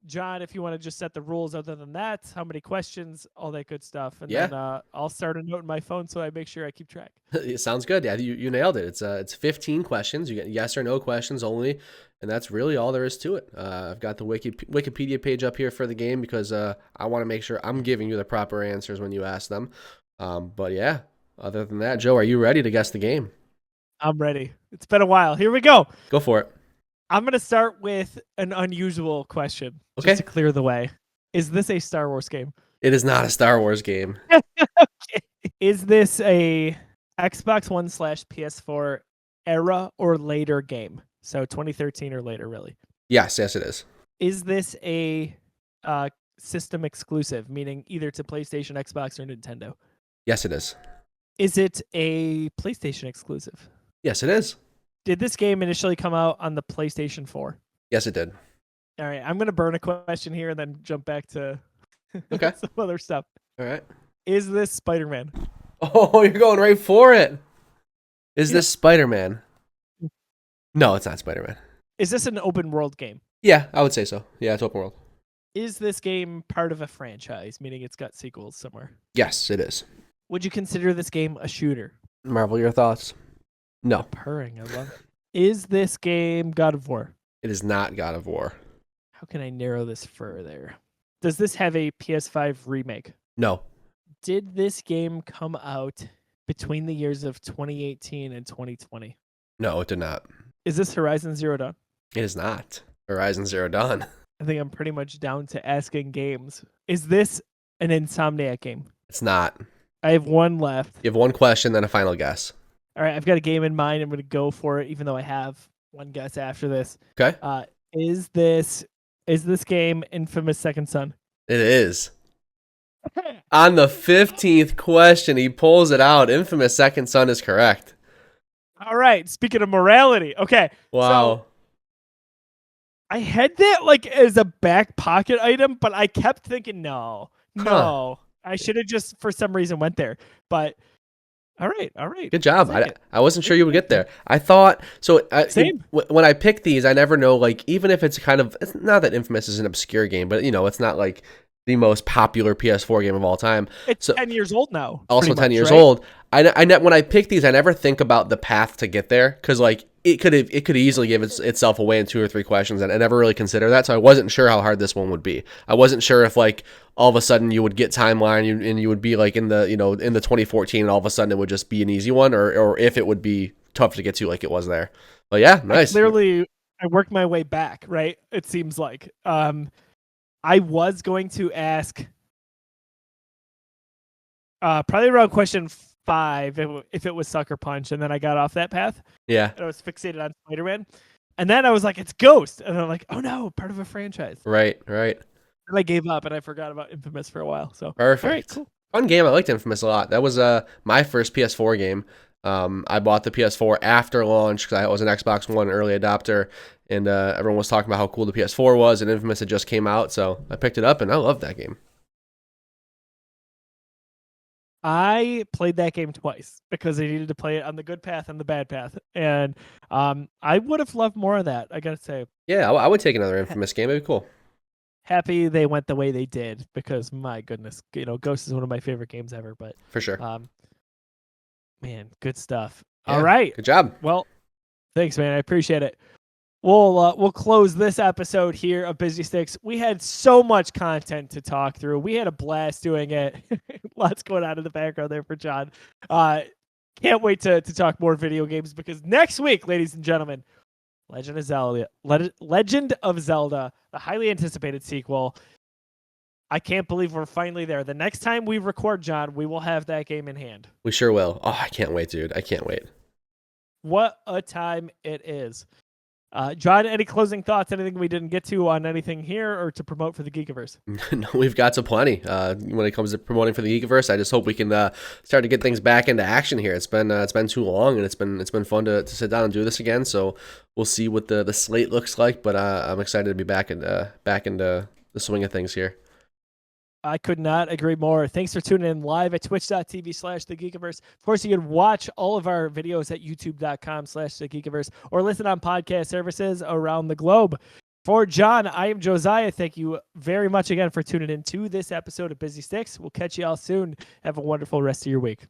John, if you want to just set the rules other than that, how many questions, all that good stuff. And then I'll start a note in my phone so I make sure I keep track. It sounds good. Yeah, you nailed it. It's 15 questions. You get yes or no questions only, and that's really all there is to it. I've got the Wikipedia page up here for the game because I want to make sure I'm giving you the proper answers when you ask them. But yeah, other than that, Joe, are you ready to guess the game? I'm ready. It's been a while. Here we go. Go for it. I'm going to start with an unusual question, okay, just to clear the way. Is this a Star Wars game? It is not a Star Wars game. Okay. Is this a Xbox One / PS4 era or later game? So 2013 or later, really? Yes, it is. Is this a system exclusive, meaning either to PlayStation, Xbox, or Nintendo? Yes, it is. Is it a PlayStation exclusive? Yes, it is. Did this game initially come out on the PlayStation 4? Yes, it did. All right, I'm going to burn a question here and then jump back to some other stuff. All right. Is this Spider-Man? Oh, you're going right for it. Is this Spider-Man? No, it's not Spider-Man. Is this an open world game? Yeah, I would say so. Yeah, it's open world. Is this game part of a franchise, meaning it's got sequels somewhere? Yes, it is. Would you consider this game a shooter? Marvel, your thoughts? No. Purring, I love it. Is this game God of War? It is not God of War. How can I narrow this further? Does this have a PS5 remake? No. Did this game come out between the years of 2018 and 2020? No, it did not. Is this Horizon Zero Dawn? It is not Horizon Zero Dawn. I think I'm pretty much down to asking games. Is this an Insomniac game? It's not. I have one left. You have one question, then a final guess. All right, I've got a game in mind. I'm going to go for it, even though I have one guess after this. Okay. Is this game Infamous Second Son? It is. On the 15th question, he pulls it out. Infamous Second Son is correct. All right. Speaking of morality, okay. Wow. So I had that like as a back pocket item, but I kept thinking, no. I should have just for some reason went there. But All right. All right. Good job. I'll take it. I wasn't sure you would get there. I thought so. Same. When I pick these, I never know. Like, even if it's kind of, it's not that Infamous is an obscure game, but it's not like the most popular PS4 game of all time. It's So 10 years old now. also pretty 10 much, years right? old. When I pick these, I never think about the path to get there, because like it could easily give itself away in 2 or 3 questions, and I never really consider that. So I wasn't sure how hard this one would be. I wasn't sure if like all of a sudden you would get timeline and you would be like in the in the 2014, and all of a sudden it would just be an easy one, or if it would be tough to get to like it was there. But yeah, nice. I worked my way back, right? It seems like. I was going to ask probably around question 5 if it was Sucker Punch, and then I got off that path. Yeah. And I was fixated on Spider-Man. And then I was like, it's Ghost. And I'm like, oh no, part of a franchise. Right. And I gave up and I forgot about Infamous for a while. So Perfect. all right, cool. Fun game. I liked Infamous a lot. That was my first PS4 game. I bought the PS4 after launch because I was an Xbox One early adopter, and everyone was talking about how cool the PS4 was, and Infamous had just came out, so I picked it up, and I loved that game. I played that game twice because I needed to play it on the good path and the bad path. And I would have loved more of that, I got to say. Yeah, I would take another Infamous game. It'd be cool. Happy they went the way they did because, my goodness, Ghost is one of my favorite games ever. But For sure. Man, good stuff. Yeah, all right. Good job. Well, thanks, man. I appreciate it. We'll close this episode here of Busy Sticks. We had so much content to talk through. We had a blast doing it. Lots going on in the background there for John. Can't wait to talk more video games because next week, ladies and gentlemen, Legend of Zelda, the highly anticipated sequel. I can't believe we're finally there. The next time we record, John, we will have that game in hand. We sure will. Oh, I can't wait, dude. I can't wait. What a time it is. John, any closing thoughts? Anything we didn't get to on anything here or to promote for the Geekiverse? No, we've got to plenty. When it comes to promoting for the Geekiverse, I just hope we can start to get things back into action here. It's been too long, and it's been fun to sit down and do this again. So we'll see what the slate looks like, but I'm excited to be back into the swing of things here. I could not agree more. Thanks for tuning in live at twitch.tv/thegeekiverse. Of course, you can watch all of our videos at youtube.com/thegeekiverse or listen on podcast services around the globe. For John, I am Josiah. Thank you very much again for tuning in to this episode of Busy Sticks. We'll catch you all soon. Have a wonderful rest of your week.